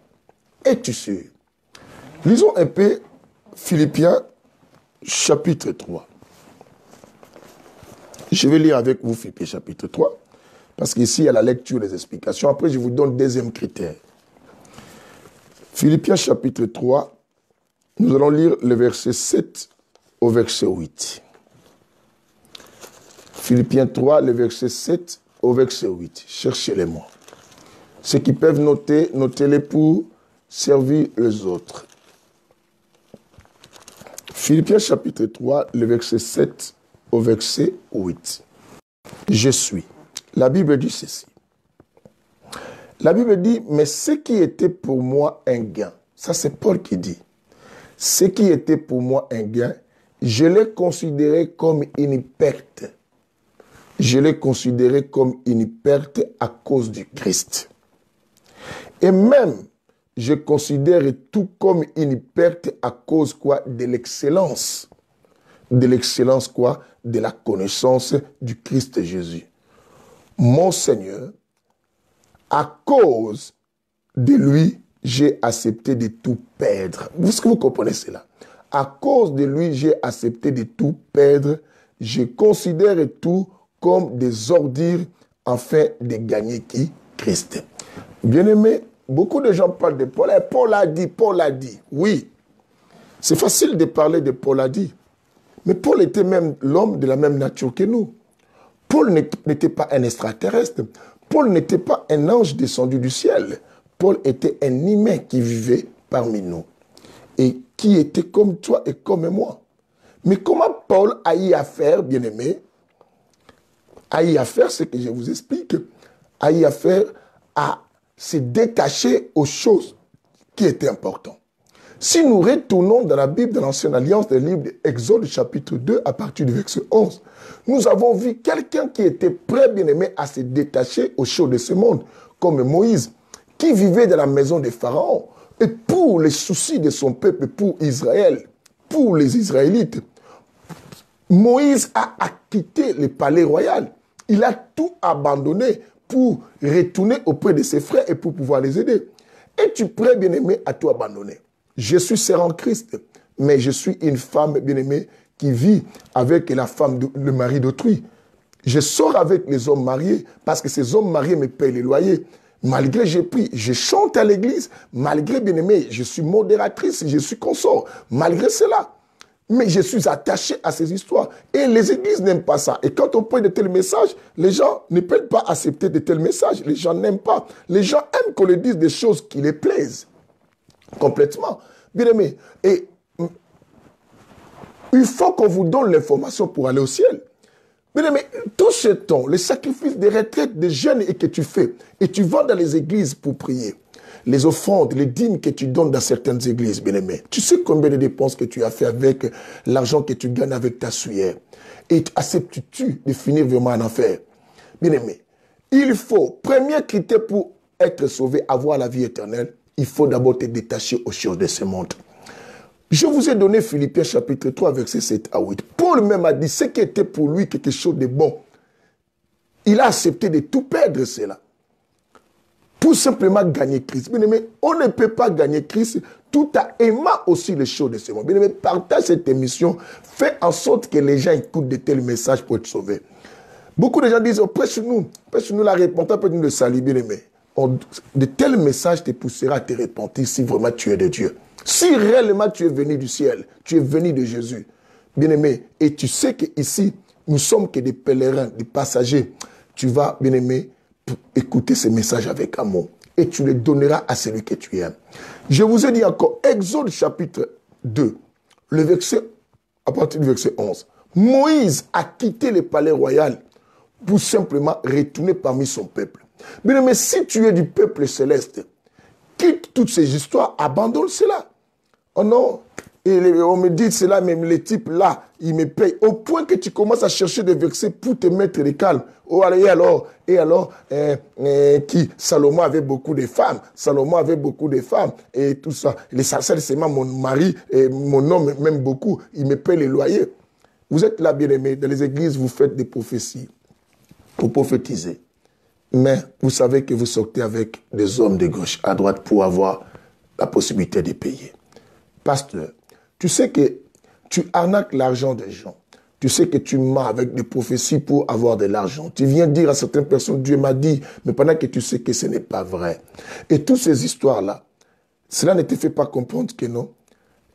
Es-tu sûr? Lisons un peu Philippiens chapitre 3. Je vais lire avec vous Philippiens chapitre 3, parce qu'ici il y a la lecture des explications. Après, je vous donne deuxième critère. Philippiens chapitre 3, nous allons lire le verset 7 au verset 8. Philippiens 3, le verset 7 au verset 8. Cherchez-les-moi. Ceux qui peuvent noter, notez-les pour servir les autres. Philippiens chapitre 3, le verset 7 au verset 8. Je suis. La Bible dit ceci. La Bible dit, mais ce qui était pour moi un gain, ça c'est Paul qui dit, ce qui était pour moi un gain, je l'ai considéré comme une perte. Je l'ai considéré comme une perte à cause du Christ. Et même, je considère tout comme une perte à cause quoi? De l'excellence. De l'excellence quoi? De la connaissance du Christ Jésus. Mon Seigneur, à cause de lui, j'ai accepté de tout perdre. Est-ce que vous comprenez cela? À cause de lui, j'ai accepté de tout perdre. Je considère tout comme des ordures afin de gagner qui? Christ. Bien-aimé, beaucoup de gens parlent de Paul. Paul a dit, Paul a dit. Oui, c'est facile de parler de Paul a dit. Mais Paul était même l'homme de la même nature que nous. Paul n'était pas un extraterrestre. Paul n'était pas un ange descendu du ciel. Paul était un humain qui vivait parmi nous. Et qui était comme toi et comme moi. Mais comment Paul a eu à faire, bien-aimé? A eu à faire ce que je vous explique. A eu à faire à se détacher aux choses qui étaient importantes. Si nous retournons dans la Bible de l'Ancienne Alliance, le livre d'Exode chapitre 2, à partir du verset 11, nous avons vu quelqu'un qui était prêt, bien-aimé, à se détacher aux choses de ce monde, comme Moïse, qui vivait dans la maison de Pharaon. Et pour les soucis de son peuple, pour Israël, pour les Israélites, Moïse a quitté le palais royal. Il a tout abandonné pour retourner auprès de ses frères et pour pouvoir les aider. Es-tu prêt, bien-aimé, à tout abandonner? Je suis sœur en Christ, mais je suis une femme, bien-aimée, qui vit avec la femme, le mari d'autrui. Je sors avec les hommes mariés parce que ces hommes mariés me payent les loyers. Malgré j'ai pris, je chante à l'église, malgré, bien-aimé, je suis modératrice, je suis consort, malgré cela. Mais je suis attaché à ces histoires. Et les églises n'aiment pas ça. Et quand on prend de tels messages, les gens ne peuvent pas accepter de tels messages. Les gens n'aiment pas. Les gens aiment qu'on leur dise des choses qui les plaisent. Complètement. Bien aimé. Et il faut qu'on vous donne l'information pour aller au ciel. Bien aimé, tout ce temps, les sacrifices de retraite, de jeûne et que tu fais, et tu vas dans les églises pour prier, les offrandes, les dîmes que tu donnes dans certaines églises, bien aimé, tu sais combien de dépenses que tu as fait avec l'argent que tu gagnes avec ta souillère. Et acceptes-tu de finir vraiment en enfer? Bien aimé, il faut, premier critère pour être sauvé, avoir la vie éternelle, il faut d'abord te détacher aux choses de ce monde. Je vous ai donné Philippiens chapitre 3, verset 7 à 8. Paul même a dit ce qui était pour lui quelque chose de bon. Il a accepté de tout perdre cela. Pour simplement gagner Christ. Bien aimé, on ne peut pas gagner Christ tout en aimant aussi les choses de ce monde. Bien aimé, partage cette émission. Fais en sorte que les gens écoutent de tels messages pour être sauvés. Beaucoup de gens disent, oh, prêche-nous la repentance, prêche-nous le salut, bien aimé. De tels messages te poussera à te repentir si vraiment tu es de Dieu. Si réellement tu es venu du ciel, tu es venu de Jésus, bien-aimé, et tu sais qu'ici, nous sommes que des pèlerins, des passagers, tu vas, bien-aimé, écouter ces messages avec amour. Et tu les donneras à celui que tu aimes. Je vous ai dit encore, Exode chapitre 2, le verset, à partir du verset 11. Moïse a quitté le palais royal pour simplement retourner parmi son peuple. Bien, mais si tu es du peuple céleste, quitte toutes ces histoires, abandonne cela. Oh non, et on me dit cela, même les types là, ils me payent. Au point que tu commences à chercher des versets pour te mettre le calme. Oh, et alors, Salomon avait beaucoup de femmes. Salomon avait beaucoup de femmes. Et tout ça. Les sarcelles, c'est moi, mon mari, et mon homme m'aime beaucoup. Il me paye les loyers. Vous êtes là, bien-aimés. Dans les églises, vous faites des prophéties. Vous prophétisez. Mais vous savez que vous sortez avec des hommes de gauche à droite pour avoir la possibilité de payer. Pasteur, tu sais que tu arnaques l'argent des gens. Tu sais que tu mens avec des prophéties pour avoir de l'argent. Tu viens dire à certaines personnes, Dieu m'a dit, mais pendant que tu sais que ce n'est pas vrai. Et toutes ces histoires-là, cela ne te fait pas comprendre que non.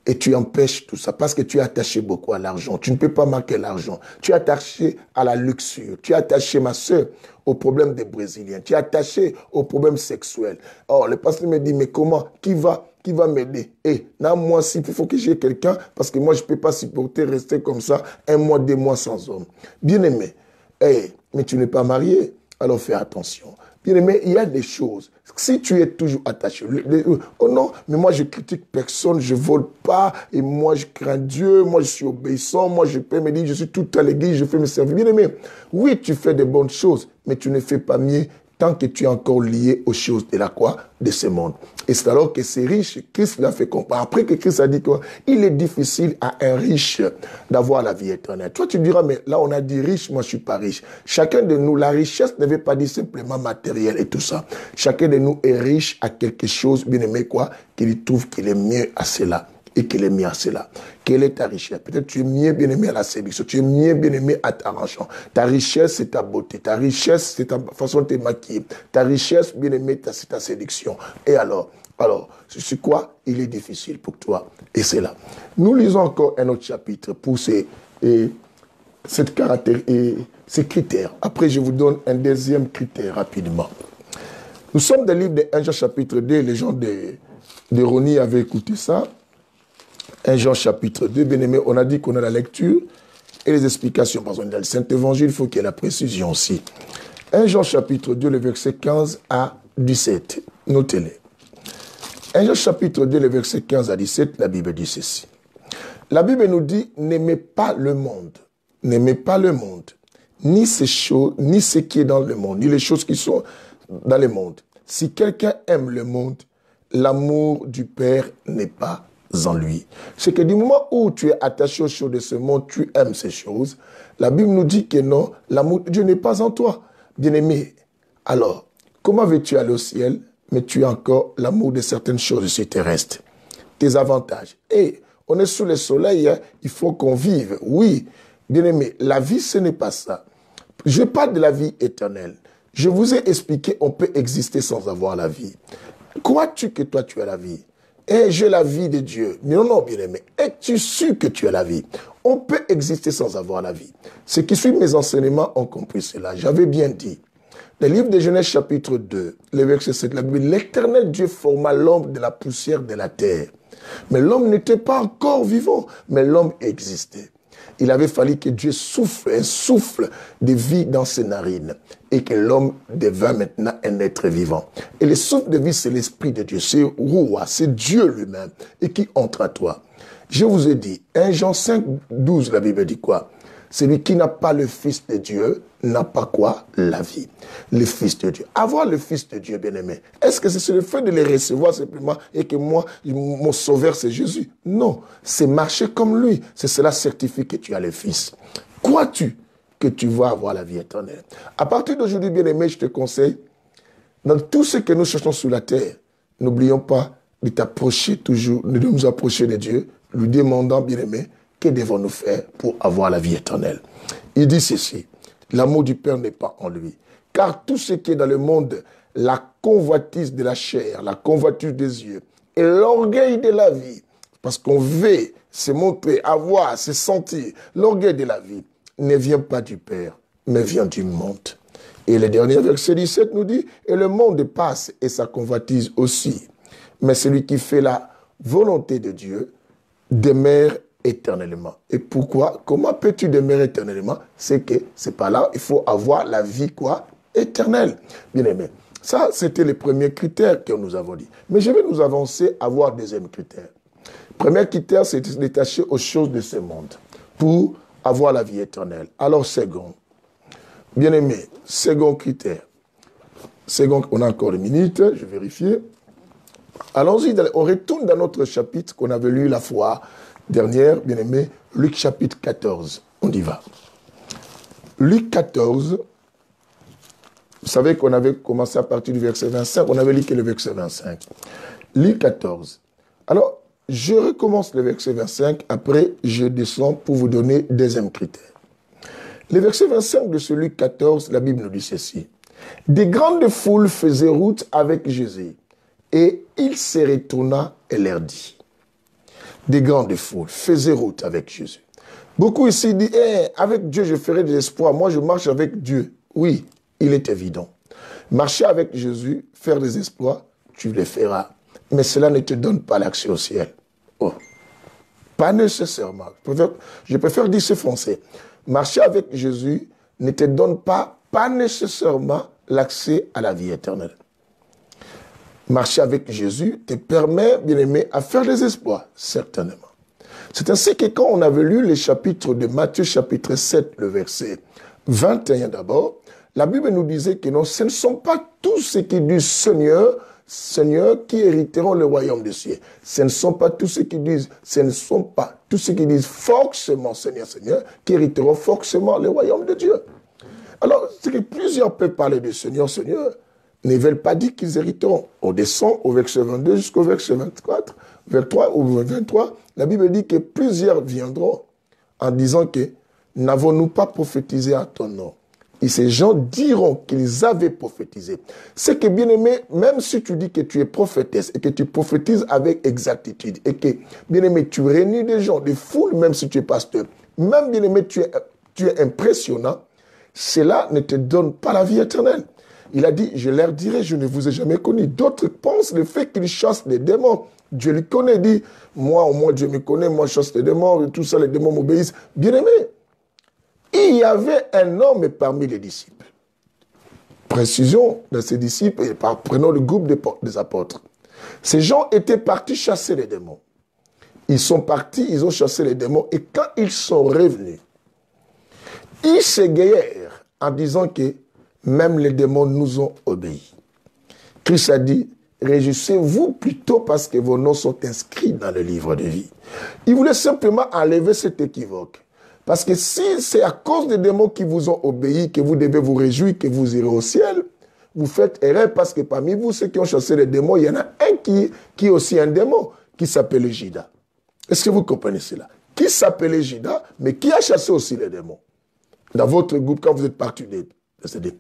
Et tu empêches tout ça parce que tu es attaché beaucoup à l'argent. Tu ne peux pas marquer l'argent. Tu es attaché à la luxure. Tu es attaché, ma soeur, aux problèmes des Brésiliens. Tu es attaché aux problèmes sexuels. Or, le pasteur me dit, mais comment? Qui va m'aider? Moi, il faut que j'ai quelqu'un parce que moi, je ne peux pas supporter rester comme ça 1 mois, 2 mois sans homme. Bien-aimé, mais tu n'es pas marié, alors fais attention. Bien-aimé, il y a des choses. Si tu es toujours attaché, oh non, mais moi je critique personne, je ne vole pas, et moi je crains Dieu, moi je suis obéissant, moi je peux me dire, je suis tout à l'église, je fais mes services. Bien-aimé, oui, tu fais de bonnes choses, mais tu ne fais pas mieux tant que tu es encore lié aux choses de la quoi? De ce monde. Et c'est alors que ces riches, Christ l'a fait comprendre. Après que Christ a dit quoi? Il est difficile à un riche d'avoir la vie éternelle. Toi, tu diras, mais là, on a dit riche, moi, je suis pas riche. Chacun de nous, la richesse ne veut pas dire simplement matériel et tout ça. Chacun de nous est riche à quelque chose, bien aimé, quoi, qu'il trouve qu'il est mieux à cela. Et qu'il est mis à cela. Quelle est ta richesse? Peut-être tu es mieux bien aimé à la séduction, tu es mieux bien aimé à ta argent. Ta richesse, c'est ta beauté. Ta richesse, c'est ta façon de te maquiller. Ta richesse, bien aimé, c'est ta séduction. Et alors, c'est quoi? Il est difficile pour toi. Et c'est là. Nous lisons encore un autre chapitre pour ces critères. Après, je vous donne un deuxième critère rapidement. Nous sommes dans le livre de 1 Jean chapitre 2. Les gens de Rony avaient écouté ça. 1 Jean chapitre 2, bien aimé, on a dit qu'on a la lecture et les explications. Par exemple, dans le Saint-Évangile, il faut qu'il y ait la précision aussi. 1 Jean chapitre 2, le verset 15 à 17. Notez-les. 1 Jean chapitre 2, le verset 15 à 17, la Bible dit ceci. La Bible nous dit, n'aimez pas le monde. N'aimez pas le monde. Ni ces choses, ni ce qui est dans le monde, ni les choses qui sont dans le monde. Si quelqu'un aime le monde, l'amour du Père n'est pas en lui. C'est que du moment où tu es attaché aux choses de ce monde, tu aimes ces choses, la Bible nous dit que non, l'amour de Dieu n'est pas en toi. Bien-aimé, alors, comment veux-tu aller au ciel, mais tu as encore l'amour de certaines choses ici terrestres, tes avantages. Et on est sous le soleil, hein, il faut qu'on vive. Oui, bien-aimé, la vie, ce n'est pas ça. Je parle de la vie éternelle. Je vous ai expliqué, on peut exister sans avoir la vie. Crois-tu que toi, tu as la vie? Et j'ai la vie de Dieu. Non, non, bien-aimé. Es-tu sûr que tu as la vie? On peut exister sans avoir la vie. Ceux qui suivent mes enseignements ont compris cela. J'avais bien dit. Le livre de Genèse chapitre 2, le verset 7, la Bible, l'Éternel Dieu forma l'homme de la poussière de la terre. Mais l'homme n'était pas encore vivant, mais l'homme existait. Il avait fallu que Dieu souffle un souffle de vie dans ses narines et que l'homme devint maintenant un être vivant. Et le souffle de vie, c'est l'Esprit de Dieu, c'est Roua, c'est Dieu lui-même et qui entre à toi. Je vous ai dit, 1 Jean 5, 12, la Bible dit quoi? Celui qui n'a pas le Fils de Dieu n'a pas quoi? La vie. Le Fils de Dieu. Avoir le Fils de Dieu, bien-aimé, est-ce que c'est le fait de les recevoir simplement et que moi, mon sauveur, c'est Jésus? Non, c'est marcher comme lui. C'est cela certifie que tu as le Fils. Crois-tu que tu vas avoir la vie éternelle? À partir d'aujourd'hui, bien-aimé, je te conseille, dans tout ce que nous cherchons sur la terre, n'oublions pas de t'approcher toujours, de nous approcher de Dieu, lui demandant, bien-aimé, que devons-nous faire pour avoir la vie éternelle? Il dit ceci, l'amour du Père n'est pas en lui. Car tout ce qui est dans le monde, la convoitise de la chair, la convoitise des yeux et l'orgueil de la vie, parce qu'on veut se montrer, avoir, se sentir, l'orgueil de la vie ne vient pas du Père, mais vient du monde. Et le dernier verset 17 nous dit, et le monde passe et sa convoitise aussi. Mais celui qui fait la volonté de Dieu demeure éternellement. Et pourquoi? Comment peux-tu demeurer éternellement? C'est que c'est pas là, il faut avoir la vie quoi? Éternelle. Bien aimé. Ça, c'était les premiers critères que nous avons dit. Mais je vais nous avancer à voir deuxième critère. Premier critère, c'est de se détacher aux choses de ce monde pour avoir la vie éternelle. Alors, second, bien aimé, second critère. Second, on a encore une minute, je vais vérifier. Allons-y, on retourne dans notre chapitre qu'on avait lu la fois dernière, bien aimé, Luc chapitre 14. On y va. Luc 14, vous savez qu'on avait commencé à partir du verset 25, on avait lu que le verset 25. Luc 14. Alors, je recommence le verset 25, après je descends pour vous donner deuxième critère. Le verset 25 de ce Luc 14, la Bible nous dit ceci. Des grandes foules faisaient route avec Jésus, et il se retourna et leur dit. Des grandes foules faisaient route avec Jésus. Beaucoup ici disent, avec Dieu je ferai des espoirs, moi je marche avec Dieu. Oui, il est évident. Marcher avec Jésus, faire des exploits, tu les feras. Mais cela ne te donne pas l'accès au ciel. Oh. Pas nécessairement. Je préfère dire ce français. Marcher avec Jésus ne te donne pas nécessairement l'accès à la vie éternelle. Marcher avec Jésus te permet, bien aimé, à faire des exploits, certainement. C'est ainsi que quand on avait lu les chapitres de Matthieu, chapitre 7, le verset 21 d'abord, la Bible nous disait que non, ce ne sont pas tous ceux qui disent Seigneur, Seigneur, qui hériteront le royaume des cieux. Ce ne sont pas tous ceux qui disent, forcément Seigneur, Seigneur, qui hériteront forcément le royaume de Dieu. Alors, c'est que plusieurs peuvent parler de Seigneur, Seigneur, ne veulent pas dire qu'ils hériteront. On descend au verset 22 jusqu'au verset 24, 23 ou 23, la Bible dit que plusieurs viendront en disant que n'avons-nous pas prophétisé à ton nom? Et ces gens diront qu'ils avaient prophétisé. C'est que, bien aimé, même si tu dis que tu es prophétesse et que tu prophétises avec exactitude et que, bien aimé, tu réunis des gens, des foules, même si tu es pasteur, même, bien aimé, tu es impressionnant, cela ne te donne pas la vie éternelle. Il a dit, je leur dirai, je ne vous ai jamais connu. D'autres pensent le fait qu'ils chassent les démons. Dieu les connaît, dit, moi, au moins, Dieu me connaît, moi, je chasse les démons, et tout ça, les démons m'obéissent. Bien aimé, il y avait un homme parmi les disciples. Précision de ces disciples, et prenons le groupe des apôtres. Ces gens étaient partis chasser les démons. Ils sont partis, ils ont chassé les démons, et quand ils sont revenus, ils s'égayèrent en disant que même les démons nous ont obéi. Christ a dit, réjouissez-vous plutôt parce que vos noms sont inscrits dans le livre de vie. Il voulait simplement enlever cet équivoque. Parce que si c'est à cause des démons qui vous ont obéi que vous devez vous réjouir, que vous irez au ciel, vous faites erreur parce que parmi vous, ceux qui ont chassé les démons, il y en a un qui est aussi un démon, qui s'appelle Judas. Est-ce que vous comprenez cela? Qui s'appelait Judas, mais qui a chassé aussi les démons? Dans votre groupe, quand vous êtes parti de CD.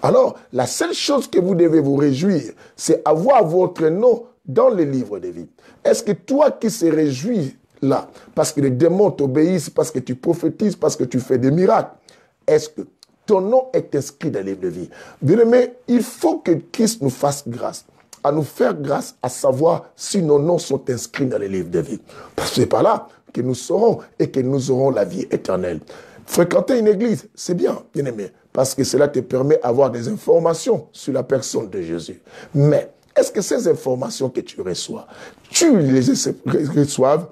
Alors, la seule chose que vous devez vous réjouir, c'est avoir votre nom dans le livre de vie. Est-ce que toi qui se réjouis là, parce que les démons t'obéissent, parce que tu prophétises, parce que tu fais des miracles, est-ce que ton nom est inscrit dans le livre de vie? Bien-aimé, il faut que Christ nous fasse grâce, à nous faire grâce à savoir si nos noms sont inscrits dans le livre de vie. Parce que c'est par là que nous saurons et que nous aurons la vie éternelle. Fréquenter une église, c'est bien, bien-aimé, parce que cela te permet d'avoir des informations sur la personne de Jésus. Mais est-ce que ces informations que tu reçois, tu les reçoives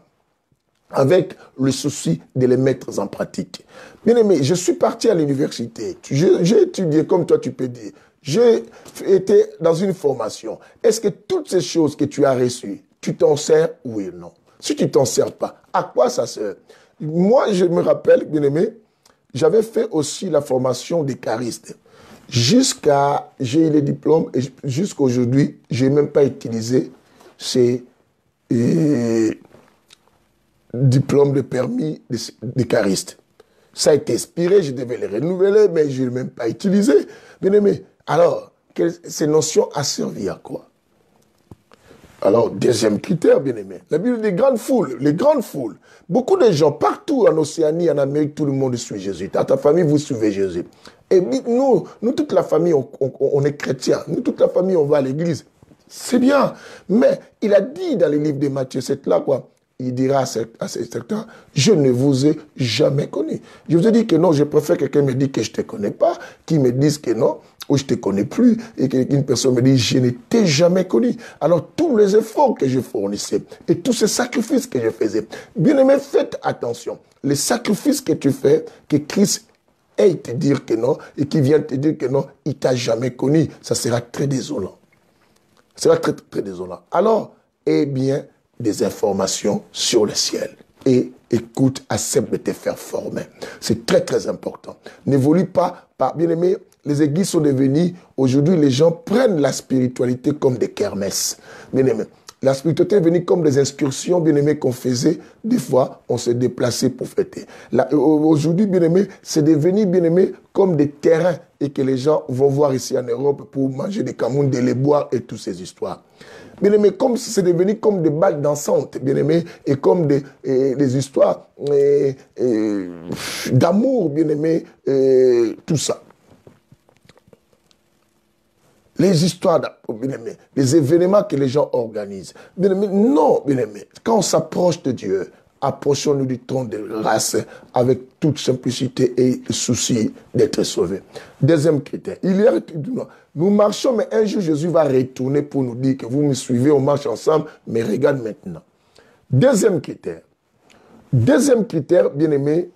avec le souci de les mettre en pratique? Bien-aimé, je suis parti à l'université. J'ai étudié, comme toi tu peux dire. J'ai été dans une formation. Est-ce que toutes ces choses que tu as reçues, tu t'en sers, oui ou non? Si tu ne t'en sers pas, à quoi ça sert? Moi, je me rappelle, bien-aimé, j'avais fait aussi la formation des charistes. J'ai eu les diplômes et jusqu'à aujourd'hui, je n'ai même pas utilisé ces diplômes de permis de charistes. Ça a été expiré, je devais les renouveler, mais je ne l'ai même pas utilisé. Bien-aimé, alors, ces notions ont servi à quoi? Alors, deuxième critère, bien-aimé, la Bible des grandes foules, les grandes foules. Beaucoup de gens, partout en Océanie, en Amérique, tout le monde suit Jésus. Dans ta famille, vous suivez Jésus. Et nous toute la famille, on est chrétiens. Nous, toute la famille, on va à l'église. C'est bien. Mais il a dit dans les livres de Matthieu 7 là, quoi, il dira à certains, je ne vous ai jamais connu. Je vous ai dit que non, je préfère que quelqu'un me dise que je ne te connais pas, qu'il me dise que non, ou je ne te connais plus, et qu'une personne me dit, je ne t'ai jamais connu. Alors, tous les efforts que je fournissais, et tous ces sacrifices que je faisais, bien aimé, faites attention. Les sacrifices que tu fais, que Christ aille te dire que non, et qui vient te dire que non, il ne t'a jamais connu, ça sera très désolant. Ça sera très, très désolant. Alors, eh bien, des informations sur le ciel. Et écoute, accepte de te faire former. C'est très, très important. N'évolue pas par... Bien aimé, les églises sont devenues... Aujourd'hui, les gens prennent la spiritualité comme des kermesses. Bien aimé, la spiritualité est venue comme des excursions, bien aimé, qu'on faisait. Des fois, on se déplaçait pour fêter. Aujourd'hui, bien aimé, c'est devenu, bien aimé, comme des terrains et que les gens vont voir ici en Europe pour manger des camoufles, des boire et toutes ces histoires. Bien aimé, comme c'est devenu comme des balles dansantes, bien aimé, et comme des histoires d'amour, bien aimé, tout ça. Les histoires, bien aimé, les événements que les gens organisent. Bien aimé, non, bien aimé, quand on s'approche de Dieu, approchons-nous du trône de grâce avec toute simplicité et le souci d'être sauvés. Deuxième critère, nous marchons, mais un jour Jésus va retourner pour nous dire que vous me suivez, on marche ensemble, mais regarde maintenant. Deuxième critère, bien aimé,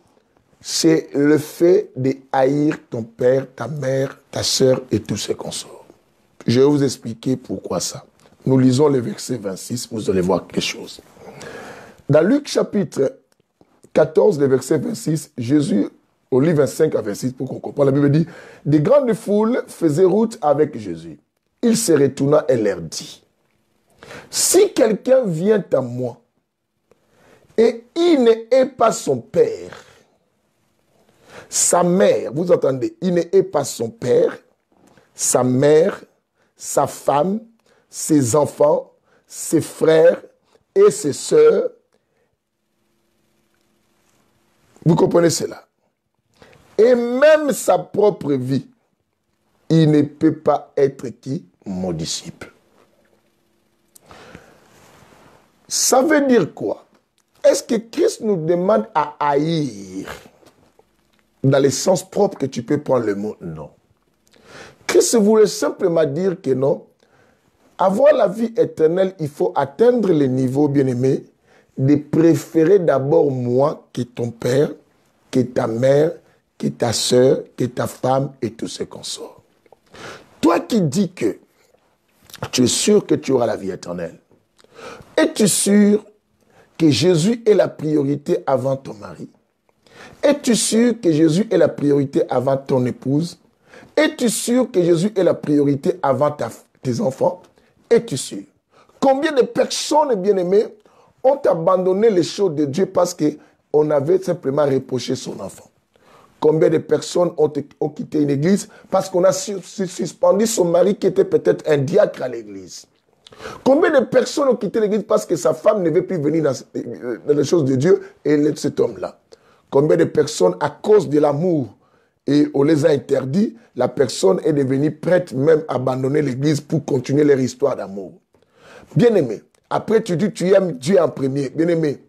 c'est le fait de haïr ton père, ta mère, ta sœur et tous ses consorts. Je vais vous expliquer pourquoi ça. Nous lisons le verset 26, vous allez voir quelque chose. Dans Luc chapitre 14, le verset 26, Jésus, au livre 25 à 26, pour qu'on comprenne, la Bible dit, des grandes foules faisaient route avec Jésus. Il se retourna et leur dit, si quelqu'un vient à moi et il n'est pas son père, sa mère, vous entendez, il n'est pas son père, sa mère, sa femme, ses enfants, ses frères et ses sœurs, vous comprenez cela? Et même sa propre vie, il ne peut pas être qui? Mon disciple. Ça veut dire quoi? Est-ce que Christ nous demande à haïr dans le sens propre que tu peux prendre le mot? Non. Christ voulait simplement dire que non. Avoir la vie éternelle, il faut atteindre le niveau, bien-aimé, de préférer d'abord moi que ton père, que ta mère, que ta soeur, que ta femme et tous ces consorts. Toi qui dis que tu es sûr que tu auras la vie éternelle, es-tu sûr que Jésus est la priorité avant ton mari? Es-tu sûr que Jésus est la priorité avant ton épouse? Es-tu sûr que Jésus est la priorité avant tes enfants? Es-tu sûr? Combien de personnes, bien-aimées, ont abandonné les choses de Dieu parce qu'on avait simplement reproché son enfant? Combien de personnes ont quitté une église parce qu'on a suspendu son mari qui était peut-être un diacre à l'église? Combien de personnes ont quitté l'église parce que sa femme ne veut plus venir dans les choses de Dieu et cet homme-là? Combien de personnes, à cause de l'amour, et on les a interdits, la personne est devenue prête même à abandonner l'église pour continuer leur histoire d'amour. Bien-aimé, après tu dis tu aimes Dieu en premier. Bien-aimé,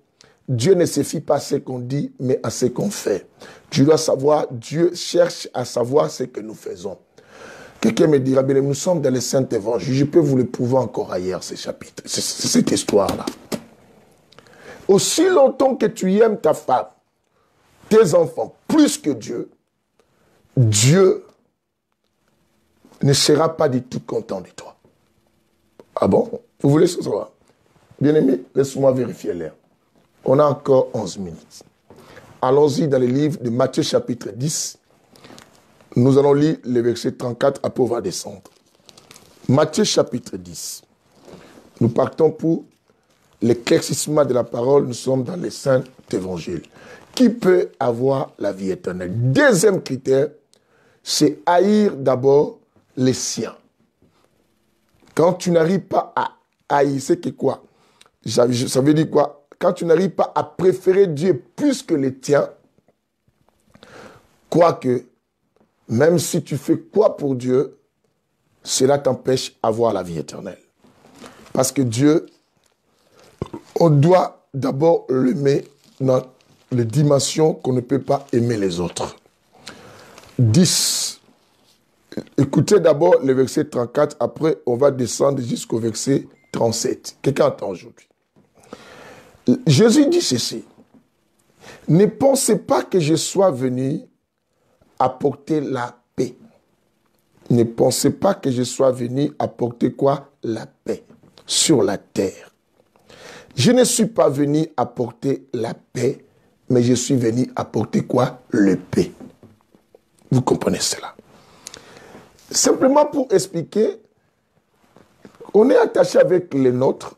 Dieu ne se fie pas à ce qu'on dit, mais à ce qu'on fait. Tu dois savoir, Dieu cherche à savoir ce que nous faisons. Quelqu'un me dira, bien, nous sommes dans les Saints Évangiles. Je peux vous le prouver encore ailleurs, ces chapitres, cette histoire-là. Aussi longtemps que tu aimes ta femme, tes enfants, plus que Dieu, Dieu ne sera pas du tout content de toi. Ah bon? Vous voulez savoir? Bien-aimé, laisse-moi vérifier l'heure. On a encore 11 minutes. Allons-y dans le livre de Matthieu chapitre 10. Nous allons lire le verset 34, après on va descendre. Matthieu chapitre 10. Nous partons pour l'éclaircissement de la parole. Nous sommes dans les Saints Évangiles. Qui peut avoir la vie éternelle? Deuxième critère, c'est haïr d'abord les siens. Quand tu n'arrives pas à haïr, c'est que quoi? Ça veut dire quoi? Quand tu n'arrives pas à préférer Dieu plus que les tiens, quoique, même si tu fais quoi pour Dieu, cela t'empêche d'avoir la vie éternelle. Parce que Dieu, on doit d'abord l'aimer dans les dimensions qu'on ne peut pas aimer les autres. 10. Écoutez d'abord le verset 34, après on va descendre jusqu'au verset 37. Quelqu'un entend aujourd'hui. Jésus dit ceci. Ne pensez pas que je sois venu apporter la paix. Ne pensez pas que je sois venu apporter quoi? La paix sur la terre. Je ne suis pas venu apporter la paix, mais je suis venu apporter quoi? Le paix. Vous comprenez cela? Simplement pour expliquer, on est attaché avec les nôtres.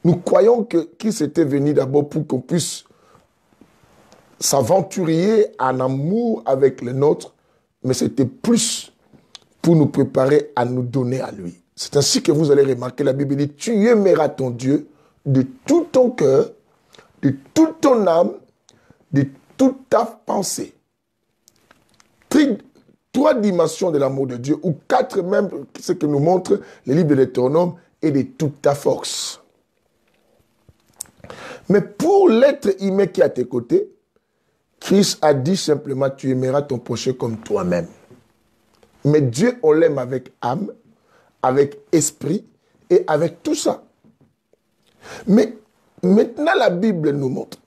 Nous croyons que Christ était venu d'abord pour qu'on puisse s'aventurer en amour avec les nôtres, mais c'était plus pour nous préparer à nous donner à lui. C'est ainsi que vous allez remarquer, la Bible dit, tu aimeras ton Dieu de tout ton cœur, de toute ton âme, de toute ta pensée. Trois dimensions de l'amour de Dieu, ou quatre même, ce que nous montre le livre de Deutéronome, et de toute ta force. Mais pour l'être humain qui est à tes côtés, Christ a dit simplement, tu aimeras ton prochain comme toi-même. Mais Dieu, on l'aime avec âme, avec esprit et avec tout ça. Mais maintenant, la Bible nous montre.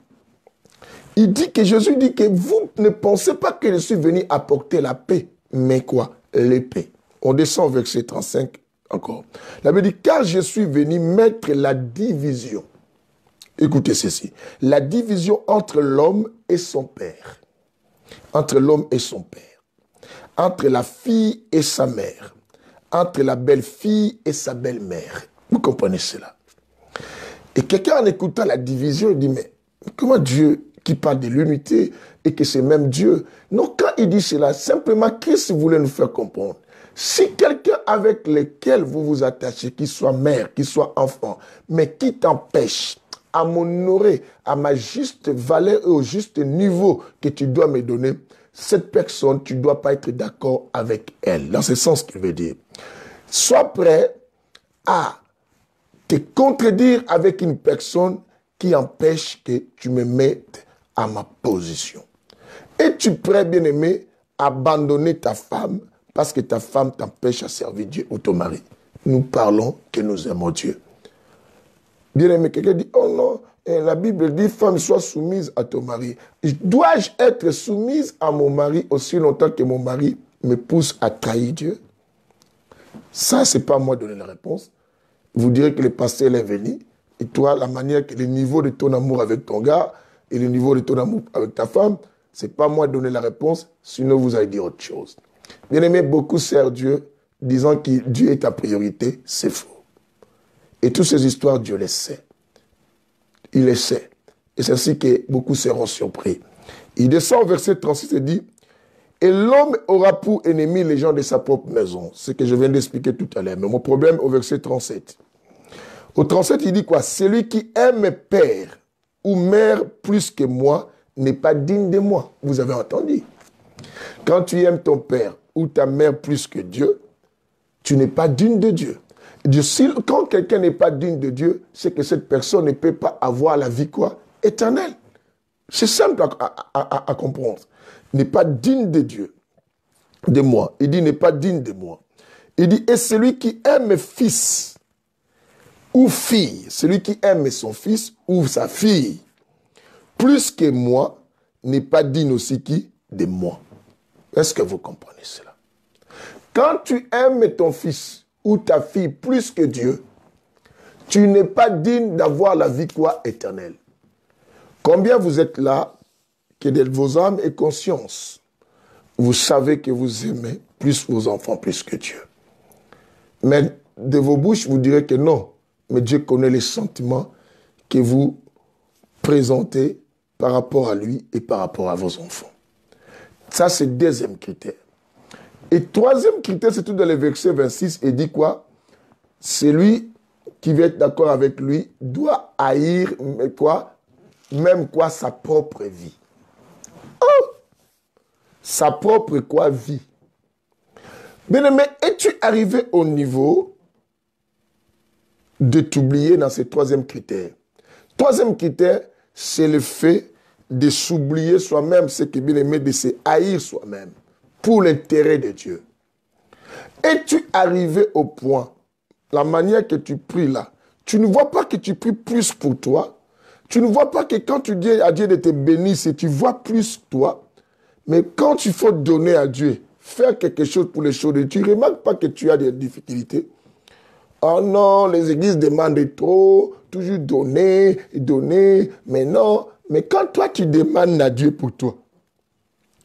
Il dit que Jésus dit que vous ne pensez pas que je suis venu apporter la paix, mais quoi? L'épée. On descend au verset 35 encore. La Bible dit, car je suis venu mettre la division. Écoutez ceci. La division entre l'homme et son père. Entre l'homme et son père. Entre la fille et sa mère. Entre la belle-fille et sa belle-mère. Vous comprenez cela? Et quelqu'un en écoutant la division, il dit, mais comment Dieu qui parle de l'unité et que c'est même Dieu? Non, quand il dit cela, simplement, Christ voulait nous faire comprendre. Si quelqu'un avec lequel vous vous attachez, qu'il soit mère, qu'il soit enfant, mais qui t'empêche à m'honorer à ma juste valeur et au juste niveau que tu dois me donner, cette personne, tu ne dois pas être d'accord avec elle. Dans ce sens qu'il veut dire. Sois prêt à te contredire avec une personne qui empêche que tu me mettes à ma position. Es-tu prêt, bien-aimé, à abandonner ta femme parce que ta femme t'empêche à servir Dieu ou ton mari? Nous parlons que nous aimons Dieu. Bien-aimé, quelqu'un dit, oh non, la Bible dit, femme, sois soumise à ton mari. Dois-je être soumise à mon mari aussi longtemps que mon mari me pousse à trahir Dieu? Ça, ce n'est pas à moi de donner la réponse. Vous direz que le pasteur est venu, et toi, la manière que le niveau de ton amour avec ton gars et le niveau de ton amour avec ta femme, ce n'est pas à moi de donner la réponse, sinon vous allez dire autre chose. Bien-aimé, beaucoup servent Dieu, disant que Dieu est ta priorité, c'est faux. Et toutes ces histoires, Dieu les sait. Il les sait. Et c'est ainsi que beaucoup seront surpris. Il descend au verset 36 et dit, « Et l'homme aura pour ennemi les gens de sa propre maison. » C'est ce que je viens d'expliquer tout à l'heure. Mais mon problème au verset 37. Au 37, il dit quoi? « Celui qui aime père ou mère plus que moi n'est pas digne de moi. » Vous avez entendu. Quand tu aimes ton père ou ta mère plus que Dieu, tu n'es pas digne de Dieu. Quand quelqu'un n'est pas digne de Dieu, c'est que cette personne ne peut pas avoir la vie quoi? Éternelle. C'est simple à comprendre. N'est pas digne de Dieu, de moi. Il dit n'est pas digne de moi. Il dit, et celui qui aime fils ou fille, celui qui aime son fils ou sa fille, plus que moi, n'est pas digne aussi qui? De moi. Est-ce que vous comprenez cela? Quand tu aimes ton fils ou ta fille plus que Dieu, tu n'es pas digne d'avoir la vie quoi? Éternelle. Combien vous êtes là, que de vos âmes et conscience, vous savez que vous aimez plus vos enfants plus que Dieu. Mais de vos bouches, vous direz que non. Mais Dieu connaît les sentiments que vous présentez par rapport à lui et par rapport à vos enfants. Ça, c'est le deuxième critère. Et troisième critère, c'est tout dans le verset 26, et dit quoi? Celui qui veut être d'accord avec lui doit haïr quoi? Même quoi? Sa propre vie. Oh! Sa propre quoi? Vie. Bien-aimé, es-tu arrivé au niveau de t'oublier dans ce troisième critère? Troisième critère, c'est le fait de s'oublier soi-même, c'est que bien-aimé, de se haïr soi-même pour l'intérêt de Dieu. Es-tu arrivé au point, la manière que tu pries là, tu ne vois pas que tu pries plus pour toi? Tu ne vois pas que quand tu dis à Dieu de te bénir, tu vois plus toi? Mais quand il faut donner à Dieu, faire quelque chose pour les choses, tu ne remarques pas que tu as des difficultés? Oh non, les églises demandent trop, toujours donner, donner, mais non. Mais quand toi, tu demandes à Dieu pour toi,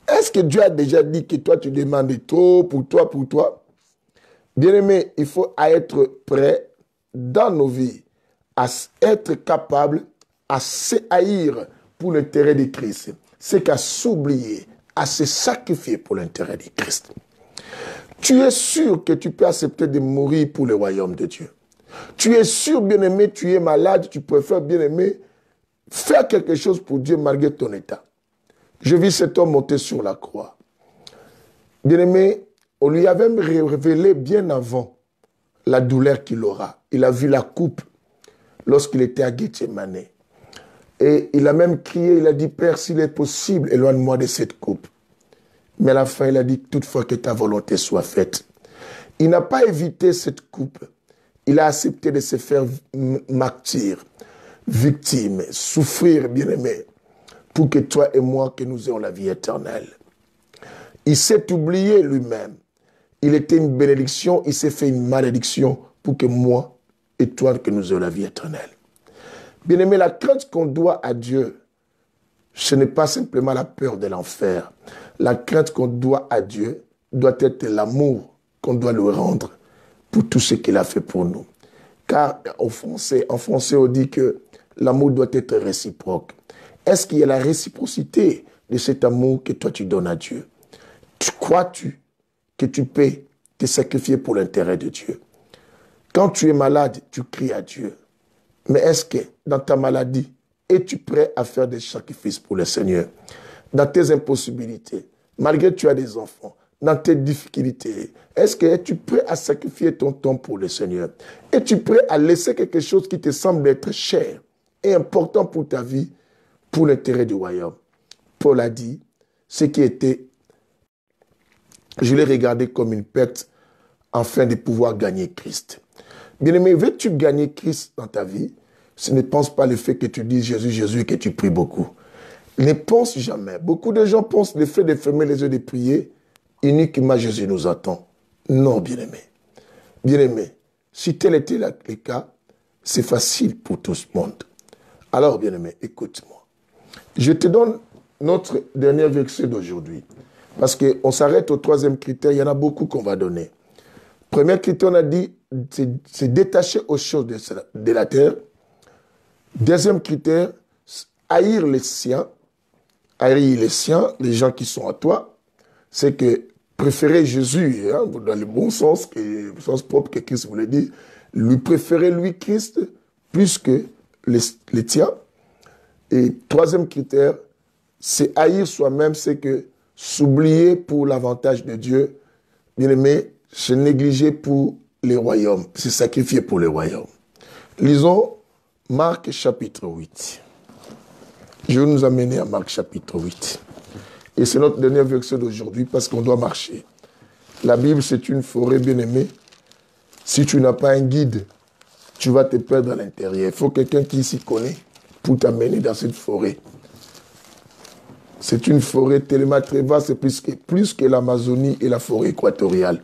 est-ce que Dieu a déjà dit que toi, tu demandes trop pour toi, pour toi? Bien-aimé, il faut être prêt dans nos vies à être capable à se haïr pour l'intérêt de Christ. C'est qu'à s'oublier, à se sacrifier pour l'intérêt de Christ. Tu es sûr que tu peux accepter de mourir pour le royaume de Dieu. Tu es sûr, bien-aimé, tu es malade, tu préfères, bien-aimé, faire quelque chose pour Dieu malgré ton état. Je vis cet homme monter sur la croix. Bien-aimé, on lui avait révélé bien avant la douleur qu'il aura. Il a vu la coupe lorsqu'il était à Gethsemane. Et il a même crié, il a dit, Père, s'il est possible, éloigne-moi de cette coupe. Mais à la fin, il a dit, toutefois que ta volonté soit faite. Il n'a pas évité cette coupe. Il a accepté de se faire martyr, victime, souffrir, bien-aimé, pour que toi et moi, que nous ayons la vie éternelle. Il s'est oublié lui-même. Il était une bénédiction, il s'est fait une malédiction pour que moi et toi, que nous ayons la vie éternelle. Bien-aimé, la crainte qu'on doit à Dieu, ce n'est pas simplement la peur de l'enfer. La crainte qu'on doit à Dieu doit être l'amour qu'on doit lui rendre pour tout ce qu'il a fait pour nous. Car en français, on dit que l'amour doit être réciproque. Est-ce qu'il y a la réciprocité de cet amour que toi tu donnes à Dieu? Crois-tu que tu peux te sacrifier pour l'intérêt de Dieu? Quand tu es malade, tu cries à Dieu. Mais est-ce que dans ta maladie, es-tu prêt à faire des sacrifices pour le Seigneur? Dans tes impossibilités, malgré que tu as des enfants, dans tes difficultés, est-ce que es-tu prêt à sacrifier ton temps pour le Seigneur? Es-tu prêt à laisser quelque chose qui te semble être cher et important pour ta vie, pour l'intérêt du royaume? Paul a dit, ce qui était, je l'ai regardé comme une perte afin de pouvoir gagner Christ. Bien-aimé, veux-tu gagner Christ dans ta vie? Ce ne pense pas le fait que tu dises Jésus, Jésus et que tu pries beaucoup. Ne pense jamais. Beaucoup de gens pensent le fait de fermer les yeux et de prier, uniquement Jésus nous attend. Non, bien-aimé. Bien-aimé, si tel était le cas, c'est facile pour tout le monde. Alors, bien-aimé, écoute-moi. Je te donne notre dernier verset d'aujourd'hui. Parce qu'on s'arrête au troisième critère, il y en a beaucoup qu'on va donner. Premier critère, on a dit, c'est détacher aux choses de la terre. Deuxième critère, haïr les siens. Haïr les siens, les gens qui sont à toi. C'est que préférer Jésus, hein, dans le bon sens, le sens propre que Christ voulait dire, lui préférer lui, Christ, plus que les tiens. Et troisième critère, c'est haïr soi-même, c'est que s'oublier pour l'avantage de Dieu, bien aimé, se négliger pour les royaumes, se sacrifier pour les royaumes. Lisons Marc chapitre 8. Je vais nous amener à Marc chapitre 8. Et c'est notre dernier verset d'aujourd'hui parce qu'on doit marcher. La Bible, c'est une forêt bien-aimée. Si tu n'as pas un guide, tu vas te perdre à l'intérieur. Il faut quelqu'un qui s'y connaît pour t'amener dans cette forêt. C'est une forêt tellement très vaste, plus que l'Amazonie et la forêt équatoriale.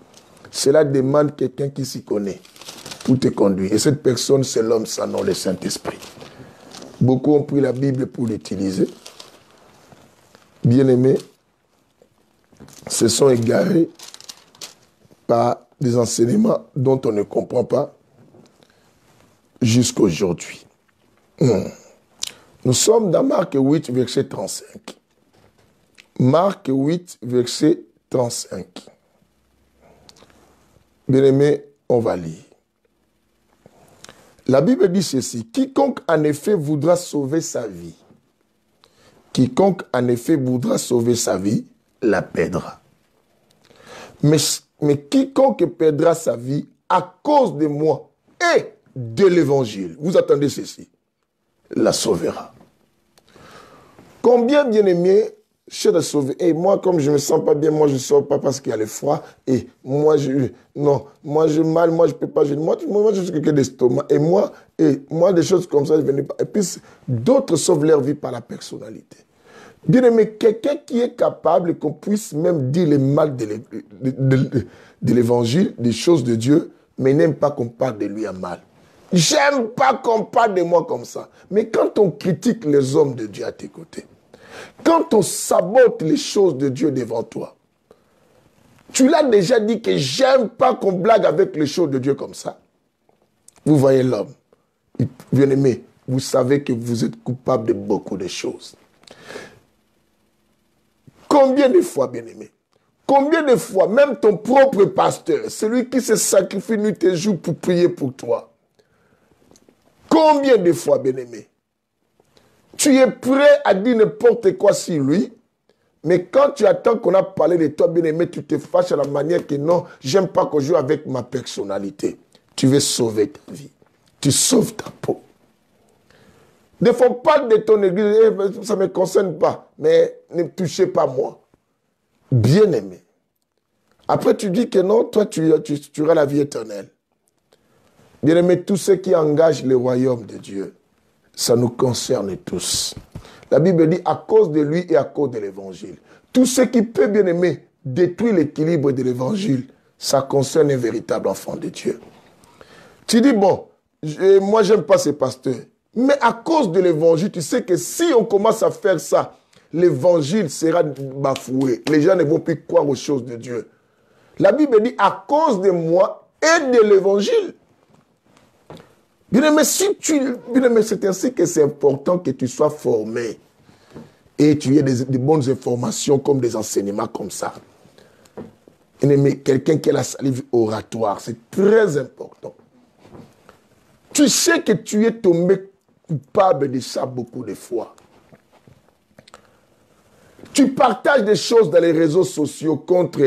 Cela demande quelqu'un qui s'y connaît pour te conduire. Et cette personne, c'est l'homme sans nom, le Saint-Esprit. Beaucoup ont pris la Bible pour l'utiliser. Bien-aimés, se sont égarés par des enseignements dont on ne comprend pas jusqu'à aujourd'hui. Nous sommes dans Marc 8, verset 35. Marc 8, verset 35. Bien-aimés, on va lire. La Bible dit ceci. Quiconque en effet voudra sauver sa vie, quiconque en effet voudra sauver sa vie, la perdra. Mais quiconque perdra sa vie à cause de moi et de l'évangile, vous attendez ceci, la sauvera. Combien, bien-aimés, cherche à sauver. Et moi, comme je ne me sens pas bien, moi, je ne sors pas parce qu'il y a le froid. Et moi, moi, je mal, moi, je ne peux pas. Moi, je suis quelqu'un d'estomac. Et moi, des choses comme ça, je venais pas. Et puis, d'autres sauvent leur vie par la personnalité. Bien aimé, quelqu'un qui est capable qu'on puisse même dire le mal de l'évangile, des choses de Dieu, mais n'aime pas qu'on parle de lui en mal. J'aime pas qu'on parle de moi comme ça. Mais quand on critique les hommes de Dieu à tes côtés, quand on sabote les choses de Dieu devant toi, tu l'as déjà dit que j'aime pas qu'on blague avec les choses de Dieu comme ça. Vous voyez l'homme. Bien aimé, vous savez que vous êtes coupable de beaucoup de choses. Combien de fois, bien aimé, combien de fois, même ton propre pasteur, celui qui se sacrifie nuit et jour pour prier pour toi, combien de fois, bien aimé, tu es prêt à dire n'importe quoi sur lui, mais quand tu attends qu'on a parlé de toi, bien aimé, tu te fâches à la manière que non, j'aime pas qu'on joue avec ma personnalité. Tu veux sauver ta vie. Tu sauves ta peau. Ne faut pas de ton église, ça ne me concerne pas, mais ne touchez pas moi. Bien aimé. Après, tu dis que non, toi, tu auras la vie éternelle. Bien aimé, tous ceux qui engagent le royaume de Dieu, ça nous concerne tous. La Bible dit à cause de lui et à cause de l'évangile. Tout ce qui peut, bien aimé, détruire l'équilibre de l'évangile, ça concerne un véritable enfant de Dieu. Tu dis, bon, moi, j'aime pas ces pasteurs. Mais à cause de l'évangile, tu sais que si on commence à faire ça, l'évangile sera bafoué. Les gens ne vont plus croire aux choses de Dieu. La Bible dit à cause de moi et de l'évangile. Bien aimé, c'est ainsi que c'est important que tu sois formé et tu aies des bonnes informations comme des enseignements comme ça. Bien aimé, quelqu'un qui a la salive oratoire, c'est très important. Tu sais que tu es tombé coupable de ça beaucoup de fois. Tu partages des choses dans les réseaux sociaux contre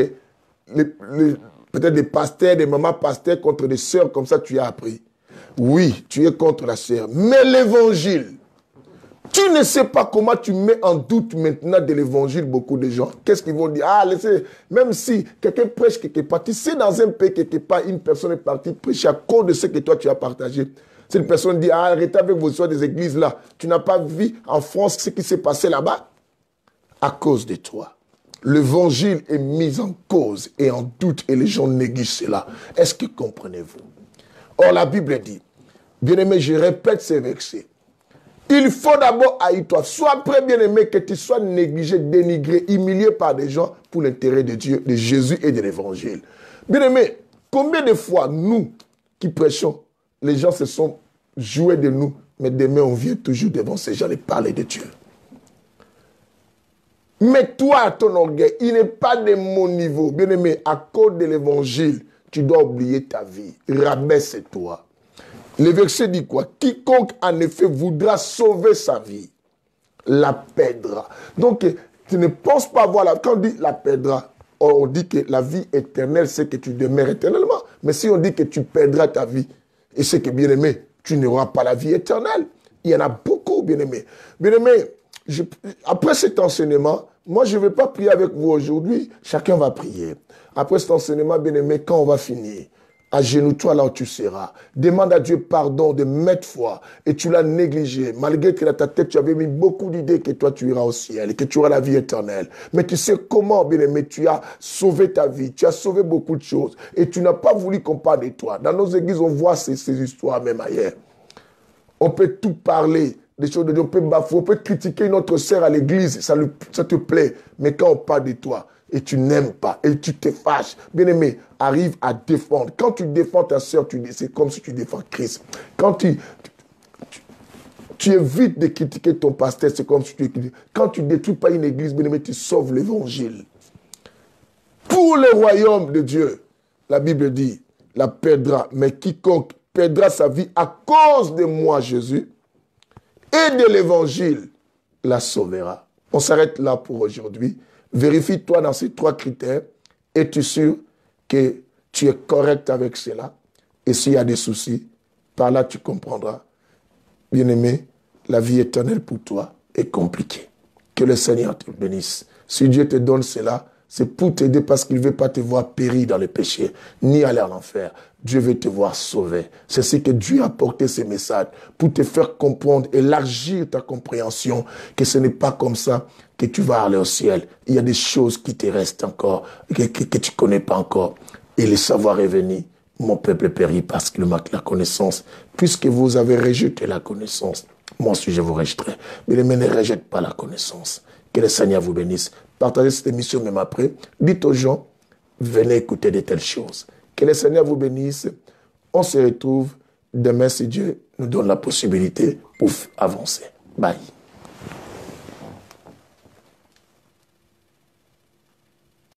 peut-être des pasteurs, des mamans pasteurs, contre des sœurs, comme ça tu as appris. Oui, tu es contre la sœur. Mais l'évangile, tu ne sais pas comment tu mets en doute maintenant de l'évangile beaucoup de gens. Qu'est-ce qu'ils vont dire? Ah, laissez, même si quelqu'un prêche quelque part, tu sais dans un pays quelque part, une personne est partie prêcher à cause de ce que toi tu as partagé. Si une personne dit, ah, arrêtez avec vos histoires des églises là. Tu n'as pas vu en France ce qui s'est passé là-bas? À cause de toi. L'évangile est mis en cause et en doute et les gens négligent cela. Est-ce que comprenez-vous? Or, la Bible dit, bien-aimé, je répète ces versets. Il faut d'abord haïr toi. Sois prêt, bien-aimé, que tu sois négligé, dénigré, humilié par des gens pour l'intérêt de Dieu, de Jésus et de l'évangile. Bien-aimé, combien de fois, nous qui prêchons, les gens se sont joués de nous, mais demain, on vient toujours devant ces gens et parler de Dieu. Mais toi, ton orgueil, il n'est pas de mon niveau. Bien-aimé, à cause de l'évangile, tu dois oublier ta vie. Rabaisse-toi. Le verset dit quoi? Quiconque en effet voudra sauver sa vie, la perdra. Donc, tu ne penses pas voir la... Quand on dit la perdra, on dit que la vie éternelle, c'est que tu demeures éternellement. Mais si on dit que tu perdras ta vie, et c'est que, bien-aimé, tu n'auras pas la vie éternelle. Il y en a beaucoup, bien-aimé. Bien-aimé, après cet enseignement, moi, je ne vais pas prier avec vous aujourd'hui. Chacun va prier. Après cet enseignement, bien-aimé, quand on va finir, agenouille-toi là où tu seras. Demande à Dieu pardon de maintes fois. Et tu l'as négligé. Malgré que dans ta tête, tu avais mis beaucoup d'idées que toi, tu iras au ciel et que tu auras la vie éternelle. Mais tu sais comment, bien-aimé, tu as sauvé ta vie. Tu as sauvé beaucoup de choses. Et tu n'as pas voulu qu'on parle de toi. Dans nos églises, on voit ces histoires même ailleurs. On peut tout parler des choses de Dieu. On peut bafouer, on peut critiquer notre sœur à l'église. Ça te plaît. Mais quand on parle de toi, et tu n'aimes pas, et tu te fâches, bien-aimé, arrive à défendre. Quand tu défends ta sœur, c'est comme si tu défends Christ. Quand tu évites de critiquer ton pasteur, c'est comme si tu critiques. Quand tu ne détruis pas une église, bien-aimé, tu sauves l'évangile. Pour le royaume de Dieu, la Bible dit, la perdra, mais quiconque perdra sa vie à cause de moi, Jésus, et de l'évangile, la sauvera. On s'arrête là pour aujourd'hui. Vérifie-toi dans ces 3 critères. Es-tu sûr que tu es correct avec cela? Et s'il y a des soucis, par là tu comprendras. Bien-aimé, la vie éternelle pour toi est compliquée. Que le Seigneur te bénisse. Si Dieu te donne cela, c'est pour t'aider parce qu'il ne veut pas te voir périr dans le péché, ni aller en enfer. Dieu veut te voir sauvé. C'est ce que Dieu a apporté ces messages pour te faire comprendre, élargir ta compréhension, que ce n'est pas comme ça que tu vas aller au ciel. Il y a des choses qui te restent encore, que tu ne connais pas encore. Et le savoir est venu. Mon peuple périt parce qu'il manque la connaissance. Puisque vous avez rejeté la connaissance, moi aussi je vous rejetterai. Mais ne rejette pas la connaissance. Que le Seigneur vous bénisse. Partagez cette émission même après. Dites aux gens, venez écouter de telles choses. Que le Seigneur vous bénisse. On se retrouve demain si Dieu nous donne la possibilité pour avancer. Bye.